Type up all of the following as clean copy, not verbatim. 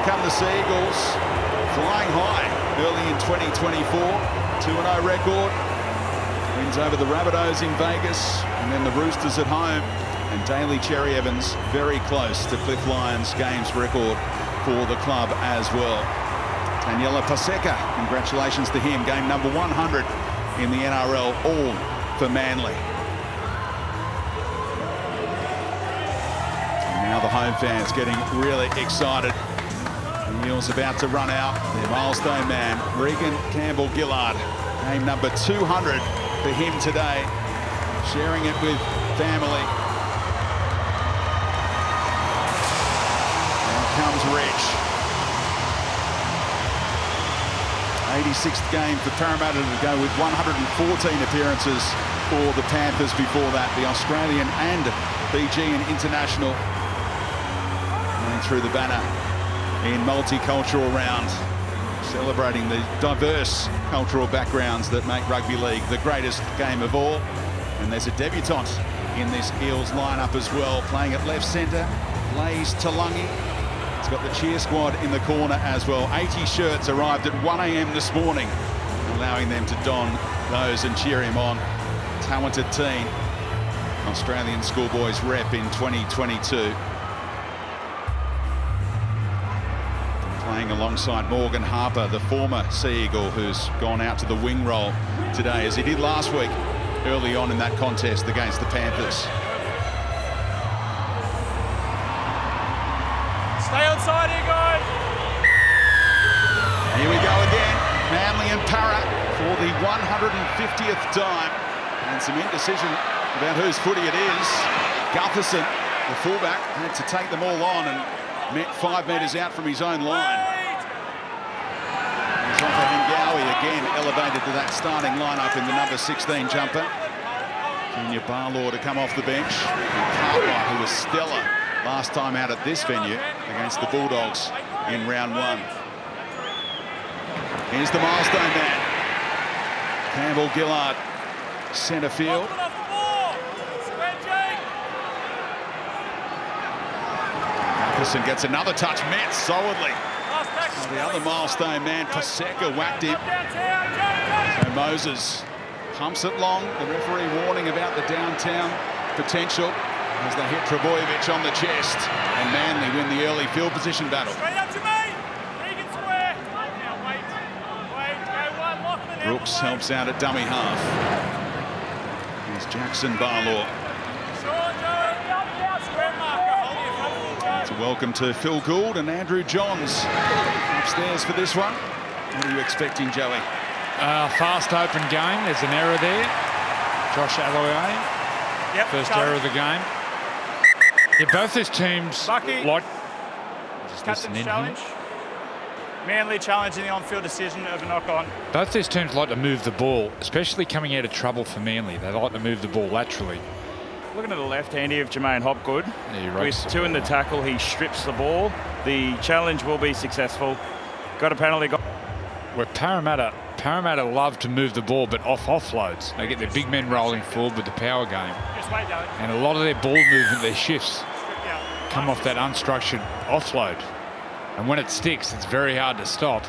come the Sea Eagles, flying high early in 2024. 2-0 record. Wins over the Rabbitohs in Vegas, and then the Roosters at home. And Daly Cherry Evans very close to Cliff Lyons' games record for the club as well. Taniela Paseka, congratulations to him. Game number 100 in the NRL, all for Manley. And now the home fans getting really excited. The Eels about to run out their milestone man, Regan Campbell-Gillard. Game number 200 for him today, sharing it with family. Comes Rich. 86th game for Parramatta to go with 114 appearances for the Panthers before that. The Australian and Fijian international going through the banner in multicultural round, celebrating the diverse cultural backgrounds that make rugby league the greatest game of all. And there's a debutant in this Eels lineup as well, playing at left centre, Blaze Talangi. It's got the cheer squad in the corner as well. 80 shirts arrived at 1 a.m. this morning, allowing them to don those and cheer him on. Talented teen, Australian schoolboys rep in 2022. Playing alongside Morgan Harper, the former Sea Eagle, who's gone out to the wing role today, as he did last week, early on in that contest against the Panthers. Stay on side here, guys. Here we go again. Manley and Parra for the 150th time. And some indecision about whose footy it is. Gutherson, the fullback, had to take them all on and met 5 metres out from his own line. Zofa Hengawi again elevated to that starting lineup in the number 16 jumper. Junior Barlaw to come off the bench. And Cartwright, who was stellar last time out at this venue against the Bulldogs in round 1. Here's the milestone man, Campbell-Gillard, centre field. Gutherson gets another touch, met solidly. The other milestone man, Paseka, whacked him. So Moses pumps it long. The referee warning about the downtown potential as they hit Trebojevic on the chest, and Manley win the early field position battle. Brooks helps out at dummy half. Here's Jackson Barlaw. It's a welcome to Phil Gould and Andrew Johns upstairs for this one. What are you expecting, Joey? Fast open game. There's an error there. Josh Aloiai. Yep, first error of the game. Yeah, both these teams Bucky. like... Just Captain's listen in challenge. here. Manley challenging the on-field decision of a knock-on. Both these teams like to move the ball, especially coming out of trouble for Manley. They like to move the ball laterally. Looking at the left hand here of Jermaine Hopgood. With 2 in the tackle, he strips the ball. The challenge will be successful. Got a penalty. Where Parramatta love to move the ball, but offloads. They get their big men rolling forward with the power game. And a lot of their ball movement, their shifts, come off that unstructured offload. And when it sticks, it's very hard to stop.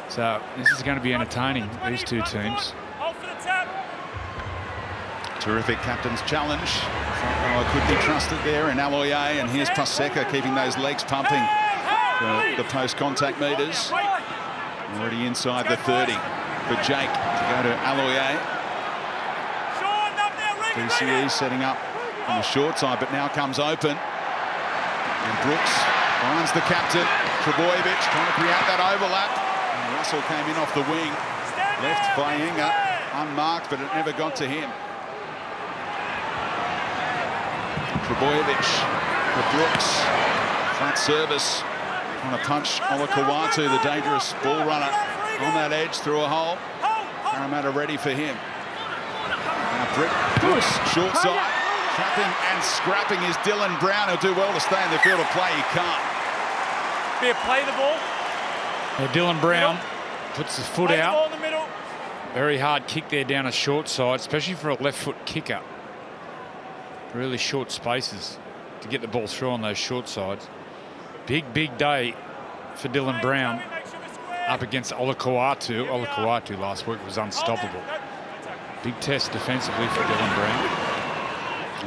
So this is going to be entertaining, these two teams. Terrific captain's challenge. Could be trusted there in Aloiai, and here's Paseka keeping those legs pumping for the post-contact meters. Already inside the 30 for Jake to go to Aloiai. PCE setting up on the short side, but now comes open. And Brooks finds the captain, Trebojevic, trying to create that overlap. And Russell came in off the wing, left by Enga, unmarked, but it never got to him. Trebojevic for Brooks, flat service, trying to punch Olakawatu, the dangerous ball runner, on that edge through a hole. Parramatta ready for him. Now Brooks, short side, trapping and scrapping is Dylan Brown. He'll do well to stay in the field of play. He can't. Be a play the ball. Now Dylan Brown puts his foot Play out. the ball in the middle. Very hard kick there down a short side, especially for a left foot kicker. Really short spaces to get the ball through on those short sides. Big day for Dylan Brown up against Olakau'atu. Olakau'atu last week was unstoppable. Big test defensively for Dylan Brown.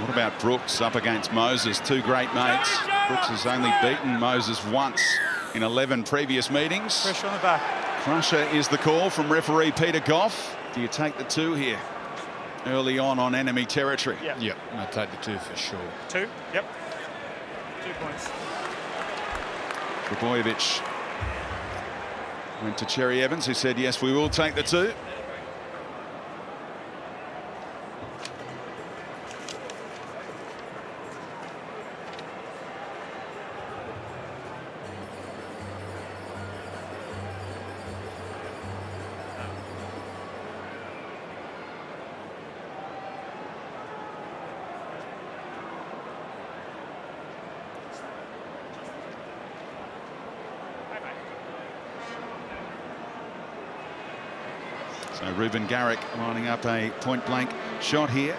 What about Brooks up against Moses? Two great mates. Brooks has only beaten Moses once in 11 previous meetings. Pressure on the back. Crusher is the call from referee Peter Goff. Do you take the 2 here early on enemy territory? Yep, I'll take the 2 for sure. 2, yep. 2 points. Trbojevic went to Cherry Evans, who said, yes, we will take the 2. So Ruben Garrick lining up a point-blank shot here,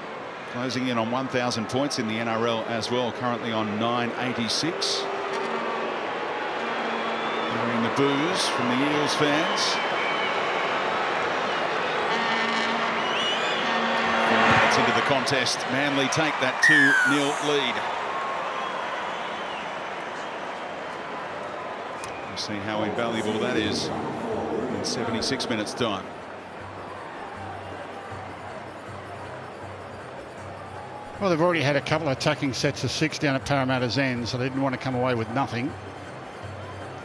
closing in on 1,000 points in the NRL as well, currently on 986. Hearing the boos from the Eels fans. 4 minutes into the contest, Manly take that 2-0 lead. We'll see how invaluable that is in 76 minutes' time. Well, they've already had a couple of attacking sets of 6 down at Parramatta's end, so they didn't want to come away with nothing.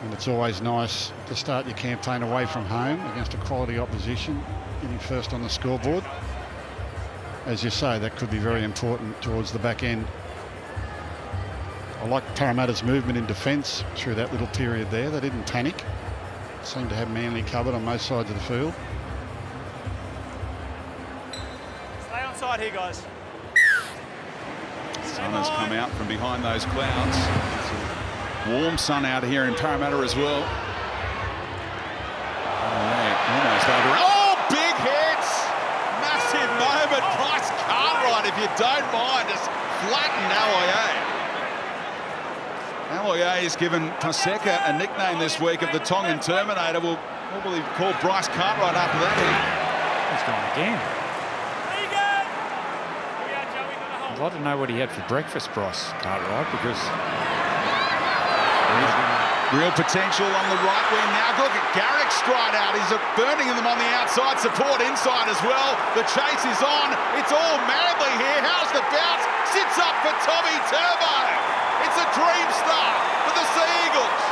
And it's always nice to start your campaign away from home against a quality opposition, getting first on the scoreboard. As you say, that could be very important towards the back end. I like Parramatta's movement in defence through that little period there. They didn't panic. Seemed to have Manly covered on most sides of the field. Stay on side here, guys. Sun has come out from behind those clouds. It's a warm sun out here in Parramatta as well. Almost over. Oh, big hits! Massive moment. Bryce Cartwright, if you don't mind, just flattened Aloiai. Aloiai has given Paseka a nickname this week of the Tongan Terminator. We'll probably call Bryce Cartwright after that. He's gone again. I'd like to know what he had for breakfast, Bryce Cartwright, because real potential on the right wing now. Look at Garrick stride out. He's burning them on the outside, support inside as well. The chase is on. It's all Manly here. How's the bounce? Sits up for Tommy Turbo. It's a dream start for the Sea Eagles.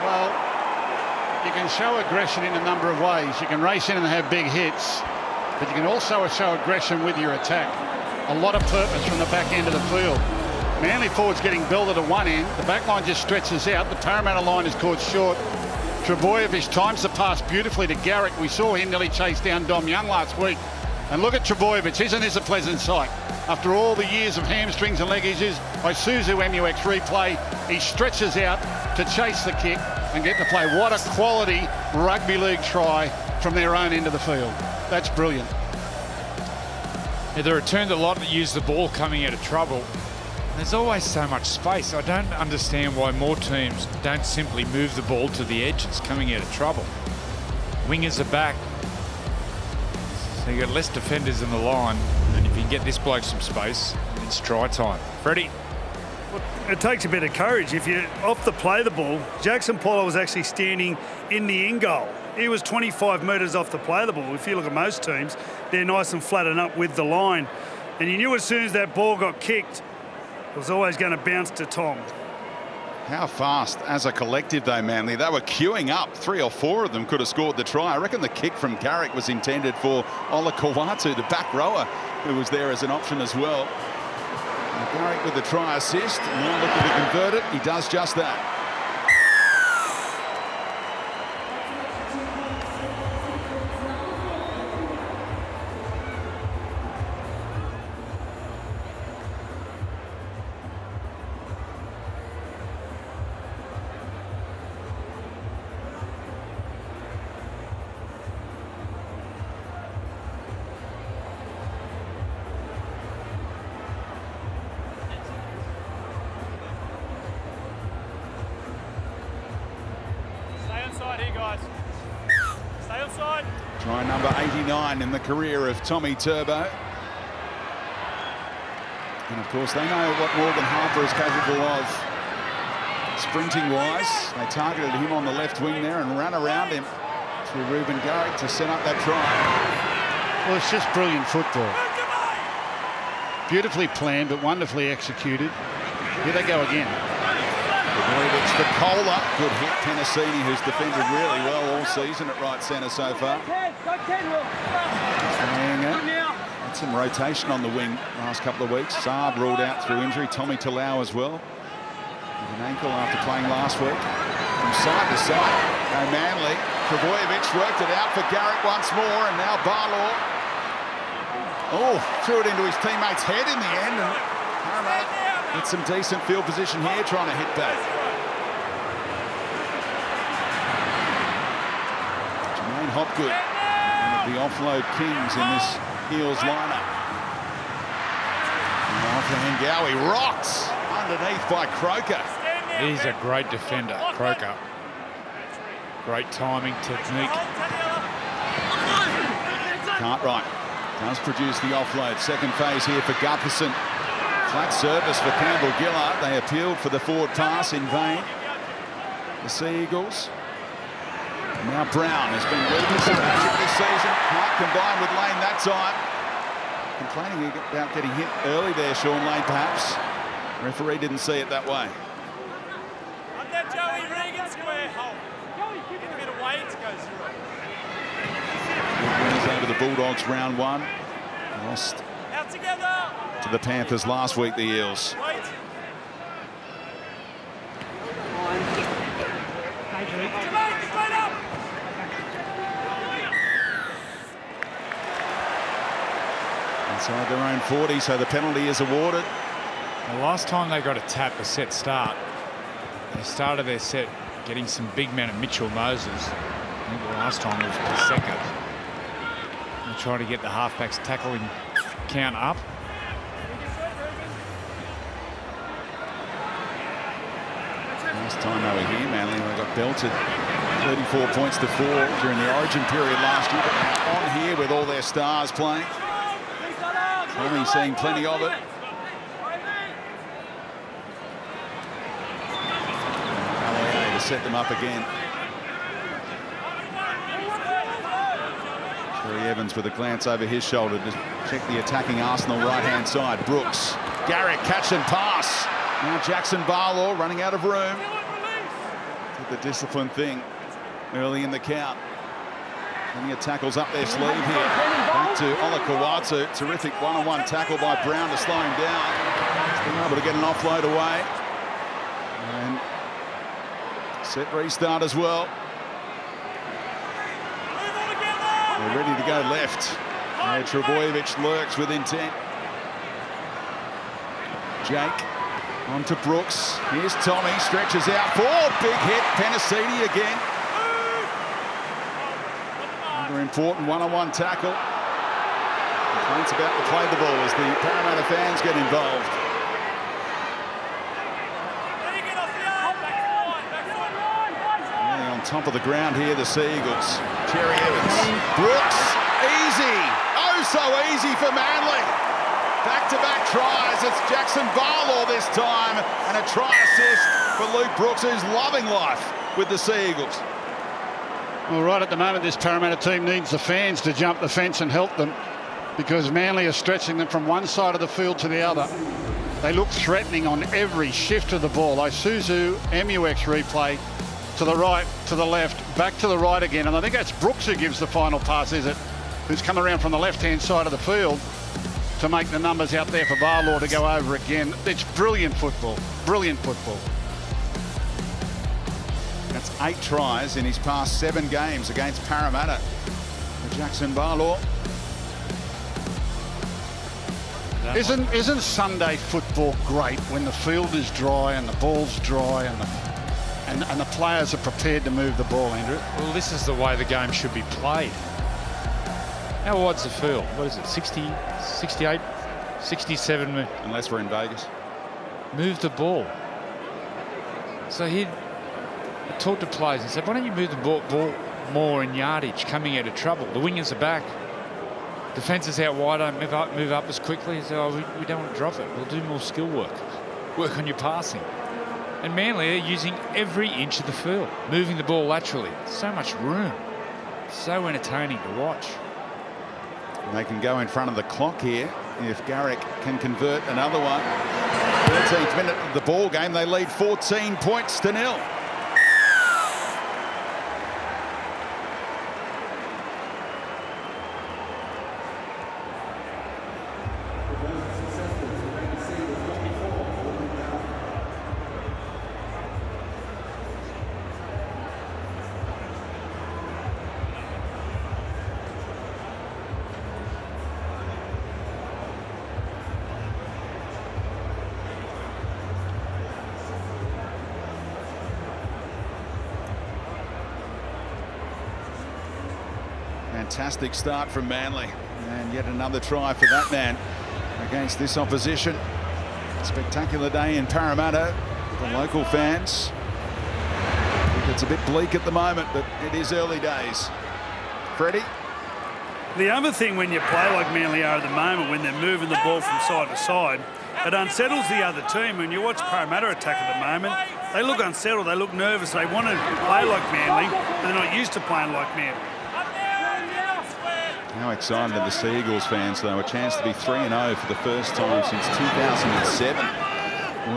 Well, you can show aggression in a number of ways. You can race in and have big hits, but you can also show aggression with your attack. A lot of purpose from the back end of the field. Manly forwards getting belted at one end. The back line just stretches out. The Parramatta line is caught short. Trbojevic times the pass beautifully to Garrick. We saw him nearly chase down Dom Young last week. And look at Trbojevic. Isn't this a pleasant sight? After all the years of hamstrings and leg issues, Isuzu MUX replay, he stretches out to chase the kick and get to play. What a quality rugby league try from their own end of the field. That's brilliant. yeah, they returned a lot that used the ball coming out of trouble. There's always so much space. I don't understand why more teams don't simply move the ball to the edges coming out of trouble. Wingers are back. So you've got less defenders in the line, and if you can get this bloke some space, it's try time. Freddie. It takes a bit of courage. If you're off the play the ball, Jackson Paulo was actually standing in the in goal. He was 25 metres off the play the ball. If you look at most teams, they're nice and flattened up with the line. And you knew as soon as that ball got kicked, it was always going to bounce to Tom. How fast as a collective though, Manly. They were queuing up. 3 or 4 of them could have scored the try. I reckon the kick from Garrick was intended for Olakau'atu, the back rower, who was there as an option as well. And Garrick with the try assist. Now looking to convert it. He does just that. Try number 89 in the career of Tommy Turbo. And of course, they know what Morgan Harper is capable of. Sprinting-wise, they targeted him on the left wing there and ran around him through Ruben Garrick to set up that try. Well, it's just brilliant football. Beautifully planned, but wonderfully executed. Here they go again. I believe it's for Kohler. Good hit. Penasini, who's defended really well all season at right centre so far. Had some rotation on the wing last couple of weeks. Saab ruled out through injury. Tommy Talau as well. With an ankle after playing last week. From side to side, go Manley. Trbojevic worked it out for Garrick once more, and now Barlaw. Oh, threw it into his teammate's head in the end. And Parramatta with some decent field position here, trying to hit back. Jermaine Hopgood, one of the offload kings in this Eels lineup. Off the Hengawi, rocks underneath by Croker. He's a great defender, Croker. Great timing, technique. Cartwright does produce the offload. Second phase here for Gutherson. Flat service for Campbell Gillard. They appealed for the forward pass in vain. The Sea Eagles. Now Brown has been really magic this season. Can't combine with Lane that time. Complaining about getting hit early there, Sean Lane, perhaps. Referee didn't see it that way. Under Joey Regan square hole. Get a bit of weight, goes Winners over the Bulldogs round one. Lost out together to the Panthers last week, the Eels. Wait. Inside their own 40, so the penalty is awarded. The last time they got a tap, a set start, they started their set getting some big men of Mitchell Moses. I think the last time was Paseka. They're trying to get the halfbacks tackling count up. Last time they were here, Manley, they got belted 34 points to 4 during the Origin period last year. But now on here with all their stars playing. Tommy seeing plenty of it. To set them up again. Terry Evans with a glance over his shoulder to check the attacking Arsenal right-hand side. Brooks, Garrick, catch and pass. Now Jackson Barlaw running out of room. Did the discipline thing early in the count. Plenty of tackles up their sleeve here. Back to Ola Kawatu. Terrific one-on-one tackle by Brown to slow him down. Still able to get an offload away. And set restart as well. They're ready to go left. Trbojevic lurks with intent. Jake on to Brooks. Here's Tommy, stretches out for big hit. Penasini again. Another important one-on-one tackle. Complaints about the play the ball as the Parramatta fans get involved. Top of the ground here, the Sea Eagles. Cherry Evans. Brooks, easy. Oh, so easy for Manley. Back-to-back tries. It's Jackson Barlaw this time. And a try assist for Luke Brooks, who's loving life with the Sea Eagles. Well, right at the moment, this Parramatta team needs the fans to jump the fence and help them, because Manley are stretching them from one side of the field to the other. They look threatening on every shift of the ball. Isuzu MUX replay. To the right, to the left, back to the right again. And I think that's Brooks who gives the final pass, is it? Who's come around from the left-hand side of the field to make the numbers out there for Barlaw to go over again. It's brilliant football. Brilliant football. That's 8 tries in his past 7 games against Parramatta. For Jackson Barlaw. Isn't Sunday football great when the field is dry and the ball's dry and the players are prepared to move the ball, Andrew? Well, this is the way the game should be played. How wide's the field? What is it, 60, 68, 67? Unless we're in Vegas. Move the ball. So he'd talk to players and say, why don't you move the ball more in yardage, coming out of trouble. The wingers are back. Defence is out wide, don't move up as quickly. So we don't want to drop it. We'll do more skill work. Work on your passing. And Manly are using every inch of the field, moving the ball laterally. So much room. So entertaining to watch. They can go in front of the clock here if Garrick can convert another one. 13th minute of the ball game. They lead 14 points to 0. Fantastic start from Manley, and yet another try for that man against this opposition. Spectacular day in Parramatta for the local fans. I think it's a bit bleak at the moment, but it is early days. Freddie? The other thing when you play like Manly are at the moment, when they're moving the ball from side to side, it unsettles the other team. When you watch Parramatta attack at the moment, they look unsettled, they look nervous, they want to play like Manly, but they're not used to playing like Manly. How excited are the Sea Eagles fans, though? A chance to be 3-0 for the first time since 2007.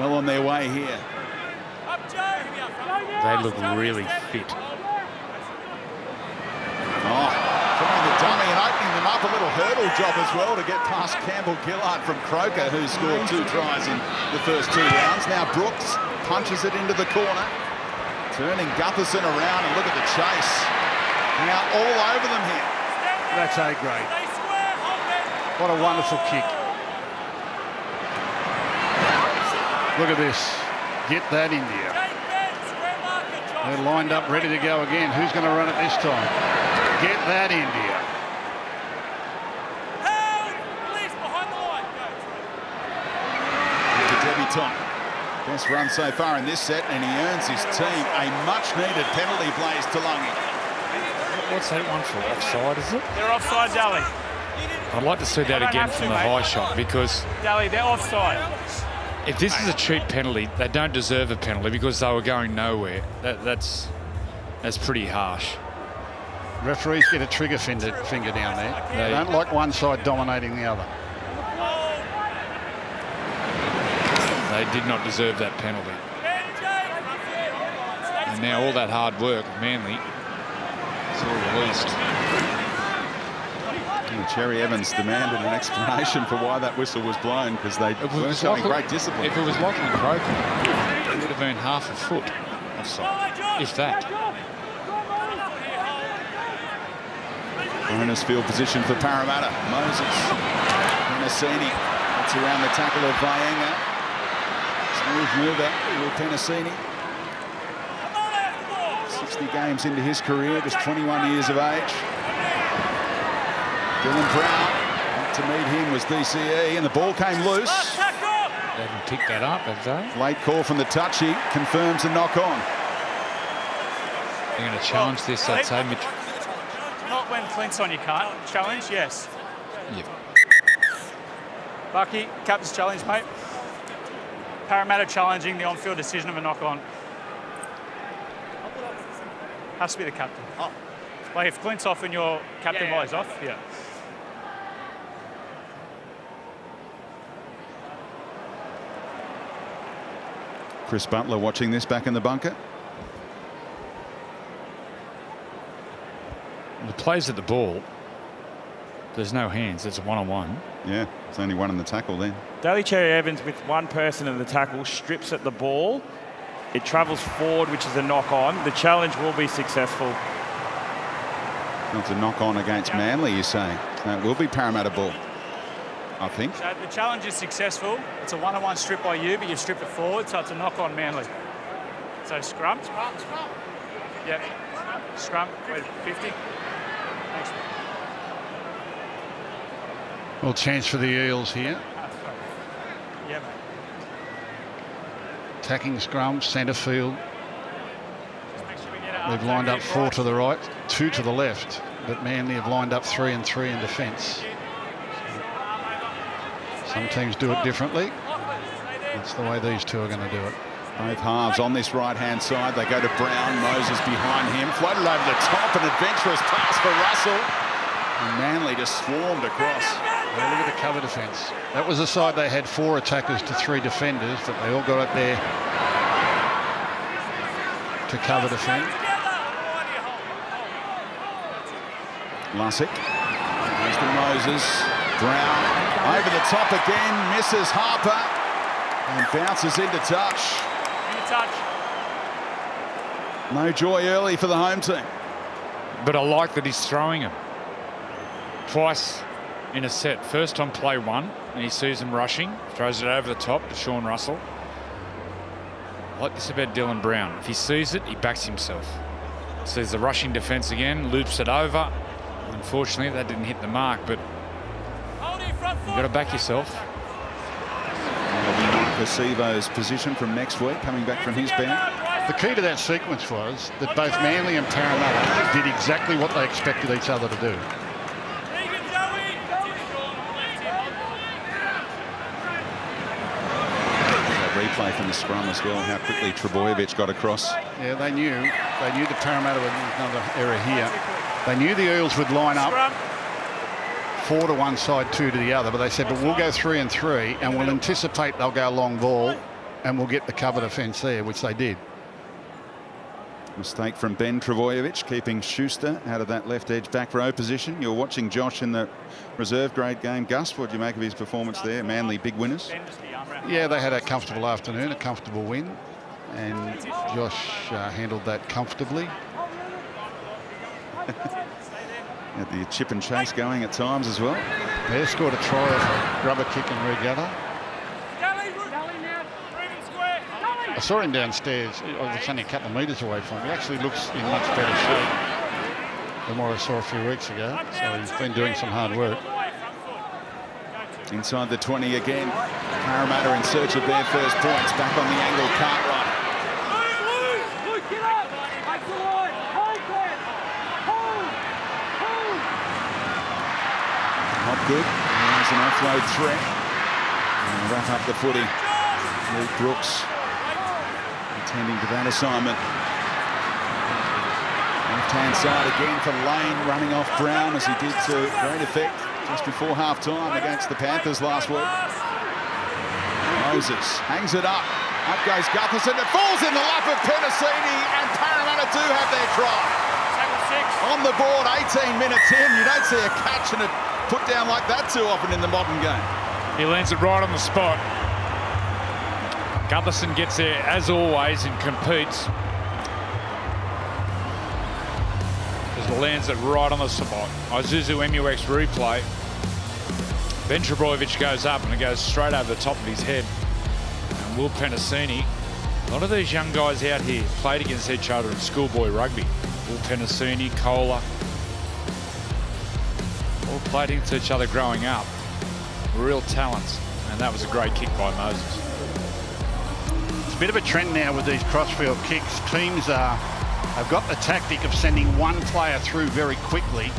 Well on their way here. They look really fit. Oh, throwing the dummy and opening them up. A little hurdle job as well to get past Campbell Gillard from Croker, who scored 2 tries in the first 2 rounds. Now Brooks punches it into the corner. Turning Gutherson around, and look at the chase. Now all over them here. That's A grade. What a wonderful kick. Look at this. Get that, India. They're lined up, ready to go again. Who's going to run it this time? Get that, India. The debutant. Best run so far in this set, and he earns his team a much-needed penalty, Blaze Talangi. What's that one for? Offside, is it? They're offside, Dally. I'd like to see that again from the high shot, because Dally, they're offside. if this is a cheap penalty, they don't deserve a penalty because they were going nowhere. That's pretty harsh. Referees get a trigger finger down there. They don't like one side dominating the other. They did not deserve that penalty. And now all that hard work, Manly, it's all released. Cherry Evans demanded an explanation for why that whistle was blown, because they weren't showing great discipline. If it was Lachlan Croker, it would have been half a foot offside, if that. Bonus field position for Parramatta. Moses, Penasini, gets around the tackle of Vaenga. Smooth mover, Will Penasini. 60 games into his career, just 21 years of age. Dylan Brown, to meet him was DCE, and the ball came loose. They haven't picked that up, have they? Late call from the touchy, confirms a knock-on. They're going to challenge this, I'd say, Mitch. Not when Clint's on your cart. Challenge, yes. Yep. Bucky, captain's challenge, mate. Parramatta challenging the on-field decision of a knock-on. Has to be the captain. Oh. Like if Clint's off and your captain while he's off, yeah. Chris Butler watching this back in the bunker. The plays at the ball, there's no hands, it's a one-on-one. Yeah, there's only one in the tackle then. Daly Cherry Evans with one person in the tackle strips at the ball. It travels forward, which is a knock-on. The challenge will be successful. It's a knock-on against Manly, you're saying. That will be Parramatta ball, I think. So the challenge is successful. It's a one-on-one strip by you, but you've stripped it forward, so it's a knock-on Manly. So scrum. Yep. Scrum. Wait, 50. Thanks. Well, chance for the Eels here. Yeah, mate. Attacking scrum, centre field. Just make sure we get it They've lined up 4 to the right, 2 to the left, but Manly have lined up 3 and 3 in defence. Some teams do it differently. That's the way these two are going to do it. Both halves on this right-hand side. They go to Brown. Moses behind him. Floated over the top. An adventurous pass for Russell. And Manly just swarmed across. Well, look at the cover defence. That was the side they had 4 attackers to 3 defenders, but they all got up there to cover defend. Lussick. There's to Moses. Brown over the top again. Misses Harper. And bounces into touch. No joy early for the home team. But I like that he's throwing him. Twice in a set. First on play 1, and he sees him rushing. Throws it over the top to Sean Russell. I like this about Dylan Brown. If he sees it, he backs himself. Sees the rushing defence again, loops it over. Unfortunately, that didn't hit the mark, but you've got to back yourself. Percivo's position from next week, coming back from his ban. The key to that sequence was that both Manly and Parramatta did exactly what they expected each other to do. Replay from the scrum as well, how quickly Trebojevic got across. Yeah, they knew that Parramatta would another error here. They knew the Eels would line up 4 to one side, 2 to the other, but they said, but we'll go 3 and 3, and we'll anticipate they'll go long ball, and we'll get the cover defence there, which they did. Mistake from Ben Trebojevic, keeping Schuster out of that left edge back row position. You're watching Josh in the reserve grade game. Gus, what do you make of his performance there? Manly big winners. Yeah, they had a comfortable afternoon, a comfortable win, and Josh handled that comfortably. Had the chip and chase going at times as well. They scored a try off a grubber kick and regather. I saw him downstairs. I was only a couple of metres away from him. He actually looks in much better shape than what I saw a few weeks ago. So he's been doing some hard work. Inside the 20 again. Parramatta in search of their first points. Back on the angle, Cartwright. Not good. There's an offload threat. And wrap up the footy. Luke Brooks attending to that assignment. Left-hand side again for Lane, running off Brown as he did to great effect just before half-time against the Panthers last week. Moses hangs it up. Up goes Gutherson. It falls in the lap of Penasini, and Parramatta do have their try. On the board, 18 minutes in. You don't see a catch and a put down like that too often in the modern game. He lands it right on the spot. Gutherson gets there as always and competes. Just lands it right on the spot. Isuzu MUX replay. Ben Trebojevic goes up and it goes straight over the top of his head. And Will Penasini, a lot of these young guys out here played against each other in schoolboy rugby. Will Penasini, Kohler, all played against each other growing up. Real talents. And that was a great kick by Moses. It's a bit of a trend now with these crossfield kicks. Teams have got the tactic of sending one player through very quickly,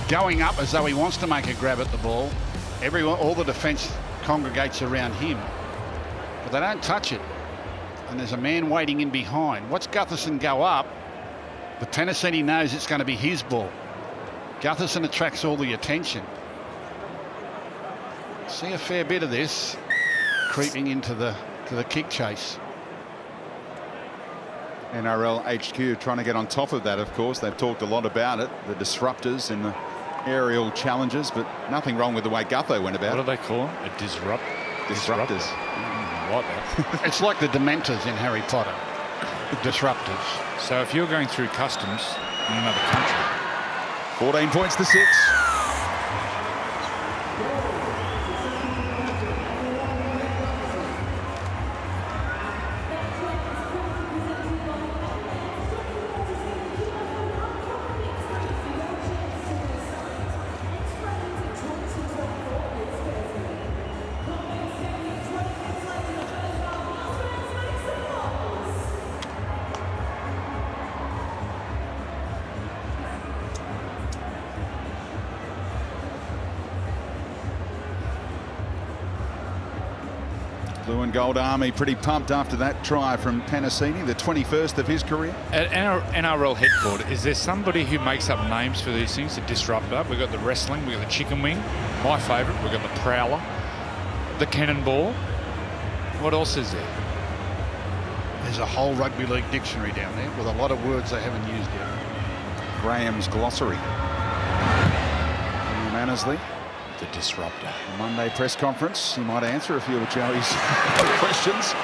going up as though he wants to make a grab at the ball. All the defence congregates around him, but they don't touch it. And there's a man waiting in behind. Watch Gutherson go up, but Penasini knows it's going to be his ball. Gutherson attracts all the attention. See a fair bit of this creeping into the kick chase. NRL HQ trying to get on top of that, of course. They've talked a lot about it, the disruptors and the aerial challenges, but nothing wrong with the way Gutho went about it. What do they call them? Disruptors. I like that. It's like the Dementors in Harry Potter. Disruptors. So if you're going through customs in another country, 14 points to 6. Blue and Gold Army pretty pumped after that try from Panasini, the 21st of his career. At NRL headquarters, is there somebody who makes up names for these things to disrupt that? We've got the wrestling, we've got the chicken wing, my favourite, we've got the prowler, the cannonball. What else is there? There's a whole rugby league dictionary down there with a lot of words they haven't used yet. Graham's glossary. Mannersley. The disruptor. Monday press conference. He might answer a few of Joey's questions.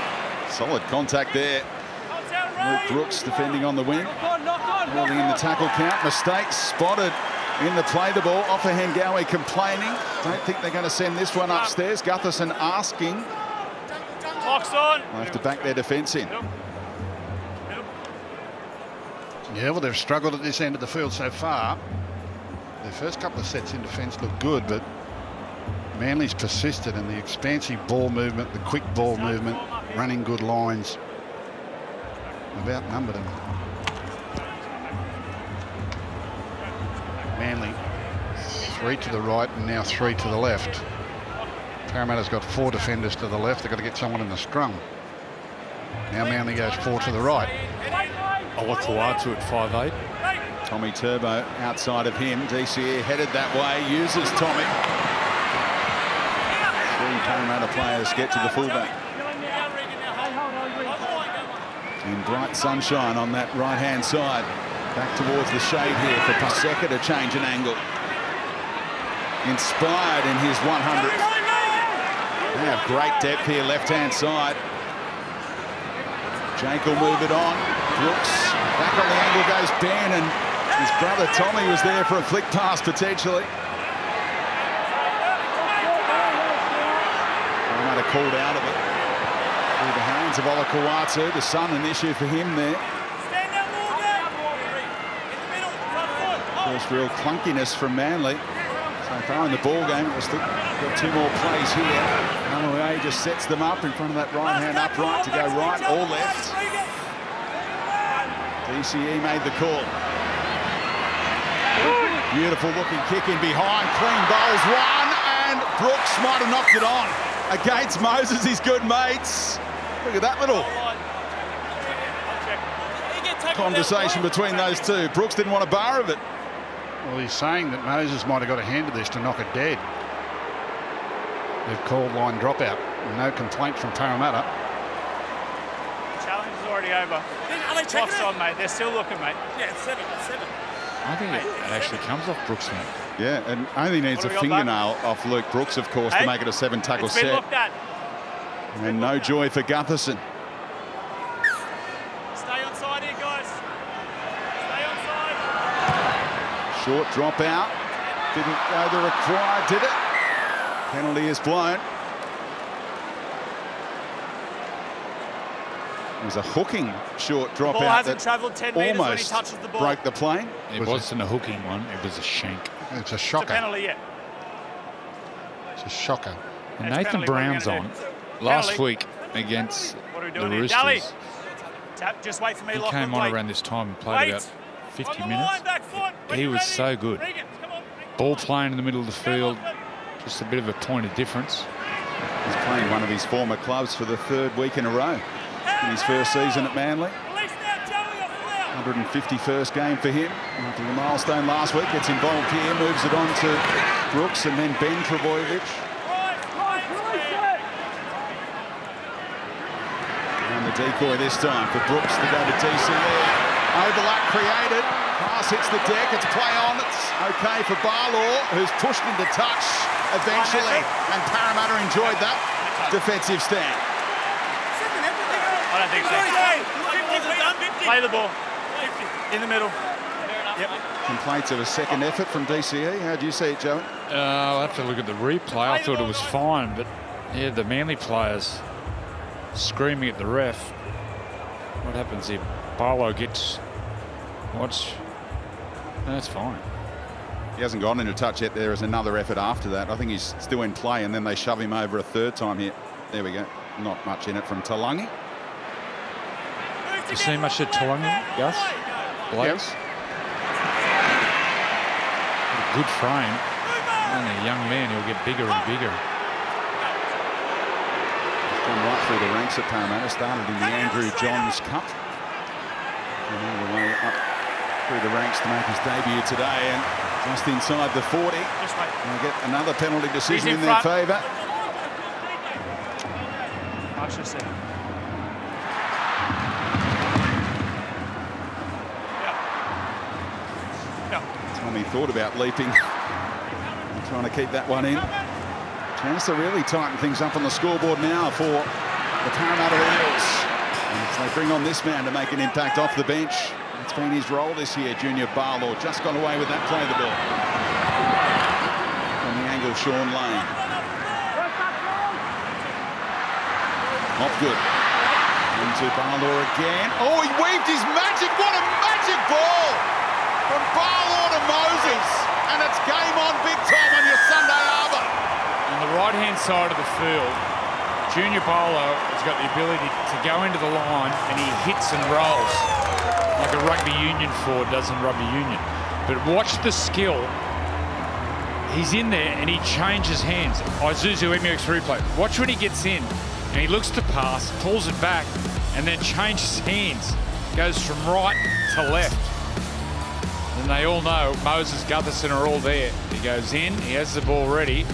Solid contact there. Luke Brooks defending on the wing. Holding in the tackle count. Mistakes spotted in the play the ball. Off a Hengawi complaining. Don't think they're going to send this one upstairs. Gutherson asking. Clock's on. They'll have to back their defence in. Yeah, well, they've struggled at this end of the field so far. Their first couple of sets in defence look good, but Manly's persisted, and the expansive ball movement, the quick ball movement, running good lines, have outnumbered them. Manly 3 to the right and now 3 to the left. Parramatta's got 4 defenders to the left. They've got to get someone in the scrum. Now Manly goes 4 to the right. Olakuatu at 5'8". Tommy Turbo outside of him. DCE headed that way, uses Tommy. 3 Parramatta players get to the fullback. In bright sunshine on that right-hand side. Back towards the shade here for Paseka to change an angle. Inspired in his 100th. They have great depth here, left-hand side. Jake will move it on. Brooks, back on the angle goes Ben, and his brother Tommy was there for a flick pass potentially. Parramatta called out of it. Through the hands of Olakuatu, the sun an issue for him there. First real clunkiness from Manly. So far in the ball game, we've still got 2 more plays here. Manly just sets them up in front of that right hand upright to go right or left. DCE made the call. Beautiful looking kick in behind, clean bowls one, and Brooks might have knocked it on against Moses, his good mates. Look at that little conversation between those two. Brooks didn't want a bar of it. Well, he's saying that Moses might have got a hand of this to knock it dead. They've called line dropout. No complaint from Parramatta. Challenge is already over. Clock's on, mate. They're still looking, mate. Yeah, it's 7. I think it actually comes off Brooks, mate. Yeah, and only needs a fingernail off Luke Brooks, of course, to make it a 7-tackle It's been set. looked at. And no joy for Gutherson. Stay on side here, guys. Stay on side. Short drop out. Didn't go the required, did it? Penalty is blown. It was a hooking short drop Ball out hasn't that travelled 10 metres when he almost touches the ball. broke the plane. It wasn't a hooking one, it was a shank. It's a It's a shocker. penalty, yeah. It's a shocker. And It's Nathan penalty, what are you Brown's gonna on do? last Penalty. week against What are we the doing here? Dally. Roosters. Tap, just wait for me, He Lachlan. came on Wait. around this time and played about 50 minutes. He was so good. Ball playing in the middle of the field, just a bit of a point of difference. He's playing one of his former clubs for the 3rd week in a row in his first season at Manley. 151st game for him after the milestone last week. Gets involved here, moves it on to Brooks and then Ben Trebojevic. And the decoy this time for Brooks to go to DCE. Overlap created. Pass hits the deck. It's play on. It's okay for Barlaw, who's pushed into touch eventually. And Parramatta enjoyed that defensive stand. I don't think so. Play the ball. In the middle. Yep. Complaints of a second effort from DCE. How do you see it, Joey? I'll have to look at the replay. I thought it was fine, but yeah, the Manly players screaming at the ref. What happens if Barlow gets watch? No, that's fine. He hasn't gone into touch yet. There is another effort after that. I think he's still in play, and then they shove him over a 3rd time here. There we go. Not much in it from Talangi. You see much of Talangi, Gus? Blokes? A good frame. Only a young man, he'll get bigger and bigger. He's gone right through the ranks at Parramatta. Started in the Andrew Johns Cup. And all the way up through the ranks to make his debut today. And just inside the 40. They'll get another penalty decision in their favour. Tommy thought about leaping, trying to keep that one in. Chance to really tighten things up on the scoreboard now for the Parramatta Eels. And they bring on this man to make an impact off the bench. It's been his role this year, Junior Barlaw. Just got away with that play the ball. From the angle, Sean Lane. Hopgood. Into Barlaw again. Oh, he weaved his magic. What a magic ball! From Barlaw to Moses. And it's game on big time on your Sunday Arbor. On the right-hand side of the field, Junior Barlaw has got the ability to go into the line and he hits and rolls like a rugby union forward does in rugby union. But watch the skill. He's in there and he changes hands. Isuzu MX replay. Watch when he gets in and he looks to pass, pulls it back, and then changes hands. Goes from right to left. And they all know Moses, Gutherson are all there. He goes in, he has the ball ready,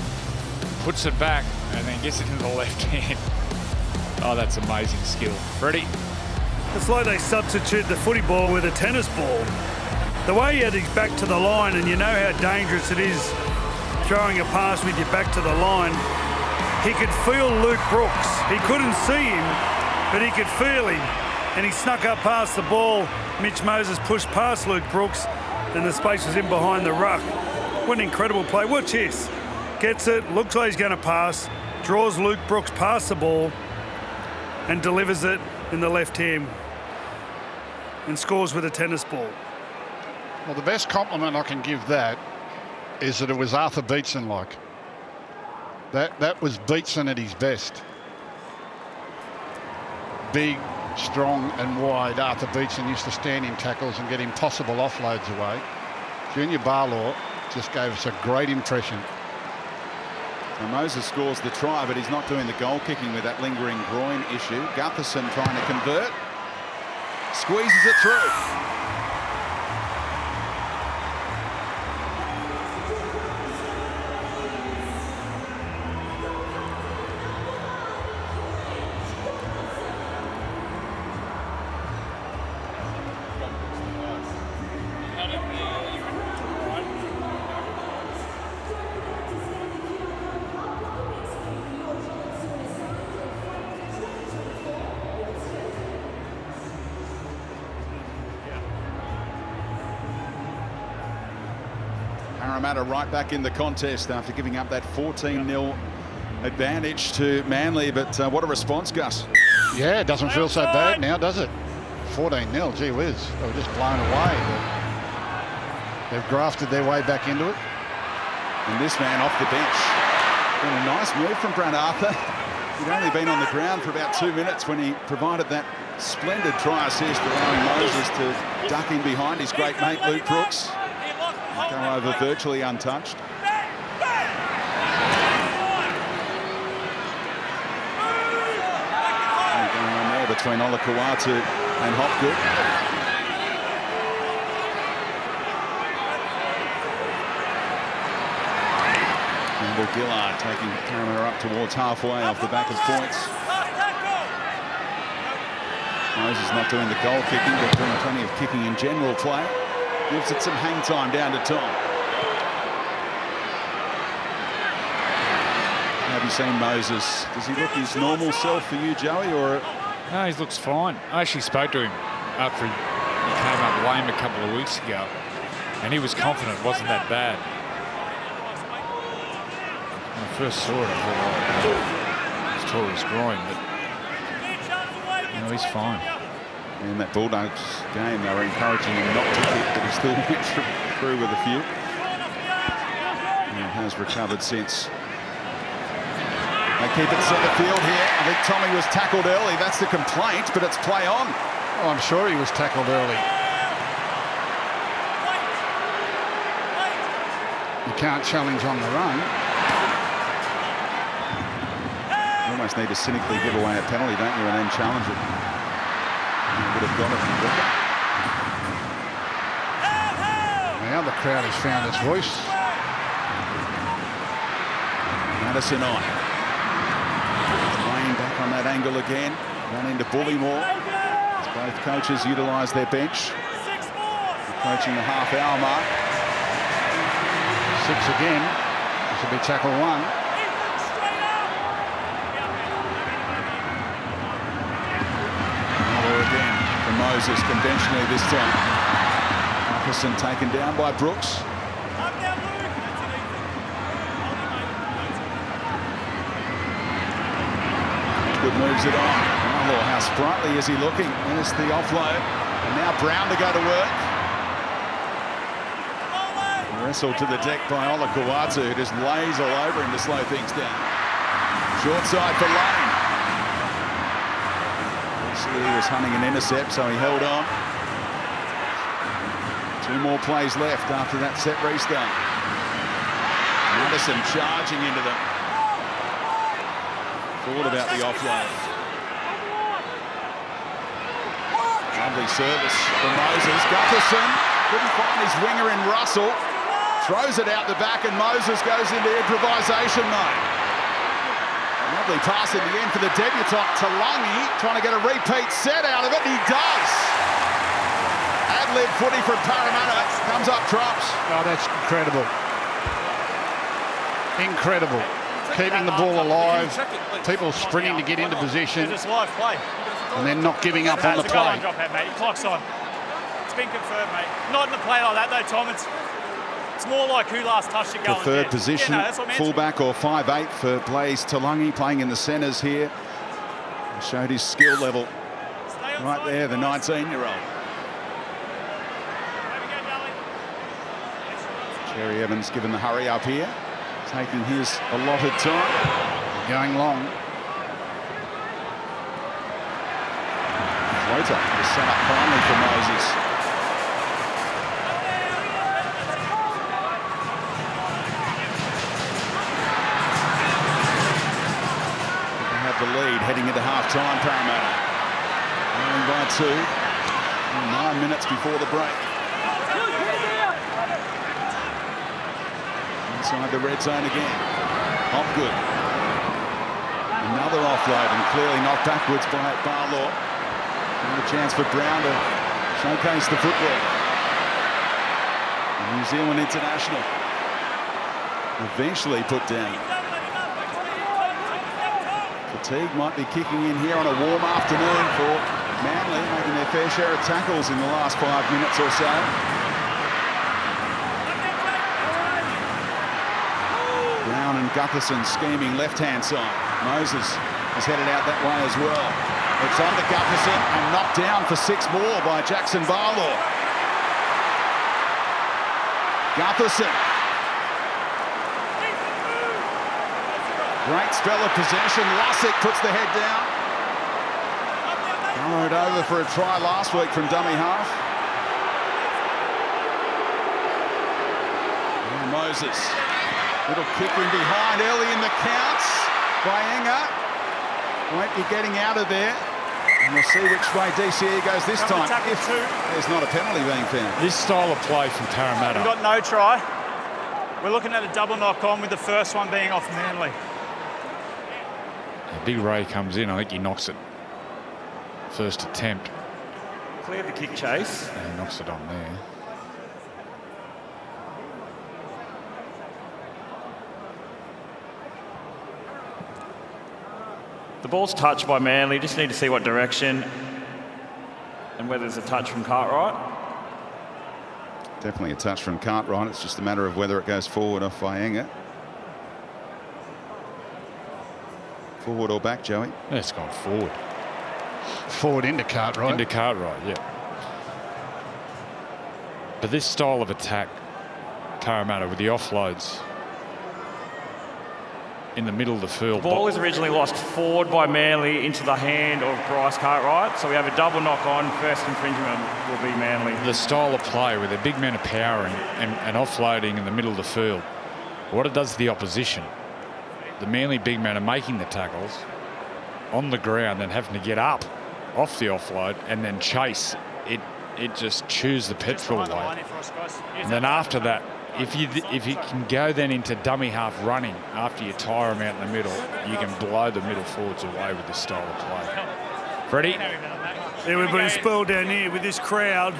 puts it back, and then gets it in the left hand. Oh, that's amazing skill. Freddie. It's like they substitute the footy ball with a tennis ball. The way he had his back to the line, and you know how dangerous it is throwing a pass with your back to the line, he could feel Luke Brooks. He couldn't see him, but he could feel him. And he snuck up past the ball. Mitch Moses pushed past Luke Brooks, and the space was in behind the ruck. What an incredible play. Watch this. Gets it, looks like he's going to pass, draws Luke Brooks past the ball, and delivers it in the left hand, and scores with a tennis ball. Well, the best compliment I can give that is that it was Arthur Beetson-like. That was Beetson at his best. Big, strong and wide. Arthur Beetson used to stand in tackles and get impossible offloads away. Junior Barlaw just gave us a great impression. And Moses scores the try, but he's not doing the goal kicking with that lingering groin issue. Gutherson trying to convert. Squeezes it through. Parramatta right back in the contest after giving up that 14-0 advantage to Manley. But what a response, Gus. Yeah, it doesn't feel so bad now, does it? 14-0, gee whiz. They were just blown away. They've grafted their way back into it. And this man off the bench. Been a nice move from Brad Arthur. He'd only been on the ground for about 2 minutes when he provided that splendid try assist, allowing Moses to duck in behind his great mate Luke Brooks. Go over virtually untouched. And going on there between Olakau'atu and Hopgood. Campbell Gillard taking Parramatta up towards halfway off the back of points. Moses not doing the goal kicking, but doing plenty of kicking in general play. Gives it some hang time down to Tom. Have you seen Moses? Does he look his normal self for you, Joey, or? No, he looks fine. I actually spoke to him after he came up lame a couple of weeks ago, and he was confident it wasn't that bad. When I first saw it, I thought, he tore his groin, but you know, he's fine. In that Bulldogs game, they were encouraging him not to kick, but he still went through with a few. And has recovered since. They keep it centre field here. I think Tommy was tackled early. That's the complaint, but it's play on. Oh, I'm sure he was tackled early. You can't challenge on the run. A almost need to cynically give away a penalty, don't you, and then challenge it. You would have got it from Booker. Now the crowd has found its voice. Madison on. Lane back on that angle again. Run into Bullymore. As both coaches utilise their bench. Approaching the half-hour mark. 6 again. This will be tackle 1. Another again for Moses, conventionally this time. Jefferson taken down by Brooks. Good moves it on. Oh, how sprightly is he looking? There's the offload. And now Brown to go to work. Wrestled to the deck by Ola Kawatu, who just lays all over him to slow things down. Short side for Lane. He was hunting an intercept, so he held on. 2 more plays left after that set restart. Madison charging into them. Thought about the offload. Lovely service from Moses. Gutherson couldn't find his winger in Russell. Throws it out the back and Moses goes into improvisation mode. Lovely pass in the end for the debutant Talangi, trying to get a repeat set out of it, and he does. Ad-lib footy from Parramatta, comes up trumps. Oh, that's incredible. Incredible. Keeping the ball alive, people sprinting to get into position, It's live play. and then not giving up on the That's a goal play. line drop out, mate. Clock's on. It's been confirmed, mate. Not in a play like that, though, Tom. It's more like who last touched it going Preferred dead. position, Yeah, no, that's what I meant. fullback or 5'8" for Blaze Talangi, playing in the centres here. He showed his skill level Stay on right side, there, the guys. 19-year-old. There we go, Dally. Cherry Evans given the hurry up here, taking his allotted time. Going long. Floater is set up finally for Moses. They have the lead heading into half-time, Parramatta. Only by 2. 9 minutes before the break. Inside the red zone again. Hopgood. Another offload and clearly knocked backwards by Barlaw. Another chance for Brown to showcase the football. The New Zealand international eventually put down. Fatigue might be kicking in here on a warm afternoon for Manley, making their fair share of tackles in the last 5 minutes or so. Brown and Gutherson scheming left-hand side. Moses is headed out that way as well. It's on to Gutherson and knocked down for 6 more by Jackson Barlaw. Gutherson. Great spell of possession. Lussick puts the head down. Burrowed over for a try last week from dummy half. And Moses. Little kick in behind early in the counts by Enger. Won't be getting out of there. And we'll see which way DCE goes this time if there's not a penalty being found. This style of play from Parramatta. We've got no try. We're looking at a double knock on with the first one being off Manley. Big Ray comes in. I think he knocks it. First attempt. Cleared the kick chase. And he knocks it on there. The ball's touched by Manley. Just need to see what direction and whether there's a touch from Cartwright. Definitely a touch from Cartwright. It's just a matter of whether it goes forward off by Enger. Forward or back, Joey? It's gone forward. Forward into Cartwright. Into Cartwright, yeah. But this style of attack, Parramatta, with the offloads in the middle of the field. The ball was originally lost forward by Manley into the hand of Bryce Cartwright. So we have a double knock on. First infringement will be Manley. The style of play where their big men are powering and offloading in the middle of the field. What it does to the opposition. The Manly big men are making the tackles, on the ground and having to get up off the offload and then chase, it just chews the petrol away. And then after that, if you can go then into dummy half running after you tire them out in the middle, you can blow the middle forwards away with this style of play. Freddie? Yeah, we've been spoiled down here with this crowd.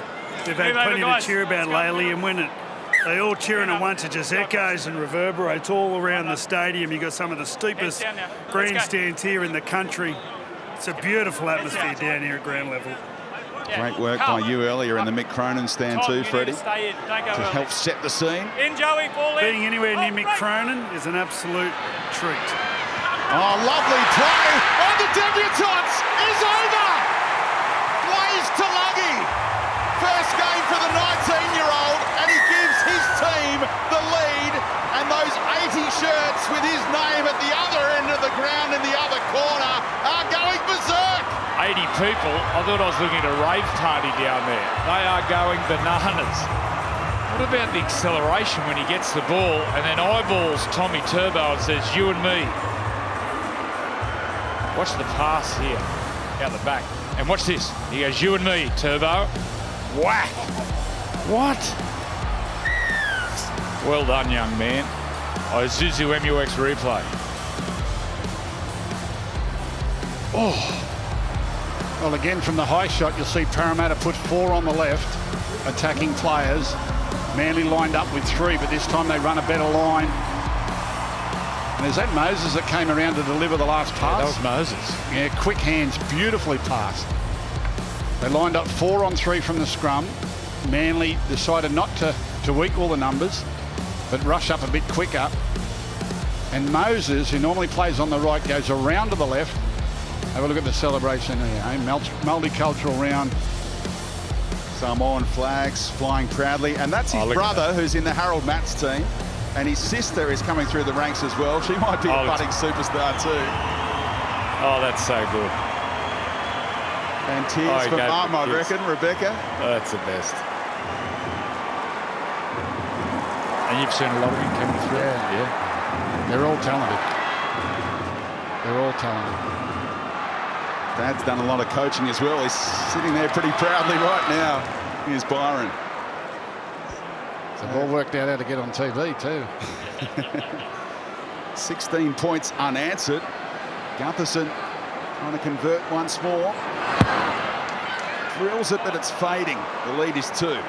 They've had plenty to cheer about lately, and when they all cheering at once, it just echoes and reverberates all around the stadium. You've got some of the steepest grandstands here in the country. It's a beautiful atmosphere down here at ground level. Great work by you earlier in the Mick Cronin stand too, Freddie, to help set the scene. Being anywhere near Mick Cronin is an absolute treat. Oh, lovely play on the Debutants is over. Blaze Tulagi, first game for the 19-year-old, and he gives his team the lead, and those 80 shirts with his name at the other end of the ground in the other corner are going berserk. 80 people. I thought I was looking at a rave party down there. They are going bananas. What about the acceleration when he gets the ball and then eyeballs Tommy Turbo and says, "You and me." Watch the pass here, out the back. And watch this. He goes, "You and me, Turbo." Whack. What? Well done, young man. Isuzu MUX replay. Oh. Well, again, from the high shot, you'll see Parramatta put 4 on the left, attacking players. Manley lined up with 3, but this time they run a better line. And is that Moses that came around to deliver the last pass? Yeah, that was Moses. Yeah, quick hands, beautifully passed. They lined up 4 on 3 from the scrum. Manley decided not to equal the numbers, but rush up a bit quicker. And Moses, who normally plays on the right, goes around to the left. Have a look at the celebration here, eh? Multicultural round. Samoan flags flying proudly, and that's his brother who's in the Harold Matts team, and his sister is coming through the ranks as well. She might be a budding superstar too. Oh, that's so good. And tears from Mum, I reckon, Rebecca. Oh, that's the best. And you've seen a lot of them coming through. Yeah. They're all talented. They're all talented. Dad's done a lot of coaching as well. He's sitting there pretty proudly right now. Here's Byron. They've all worked out how to get on TV too. 16 points unanswered. Gutherson trying to convert once more. Drills it, but it's fading. The lead is 2.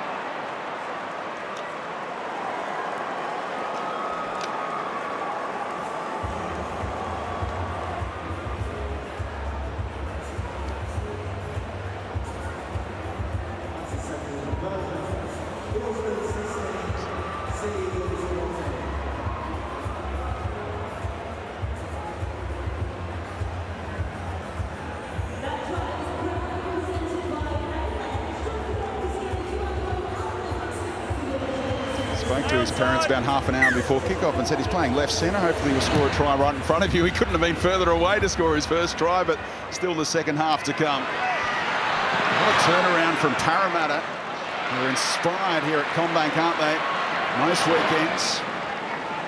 Spoke to his parents about half an hour before kickoff and said he's playing left centre. Hopefully he'll score a try right in front of you. He couldn't have been further away to score his first try, but still the second half to come. What a turnaround from Parramatta. They're inspired here at CommBank, aren't they? Most weekends.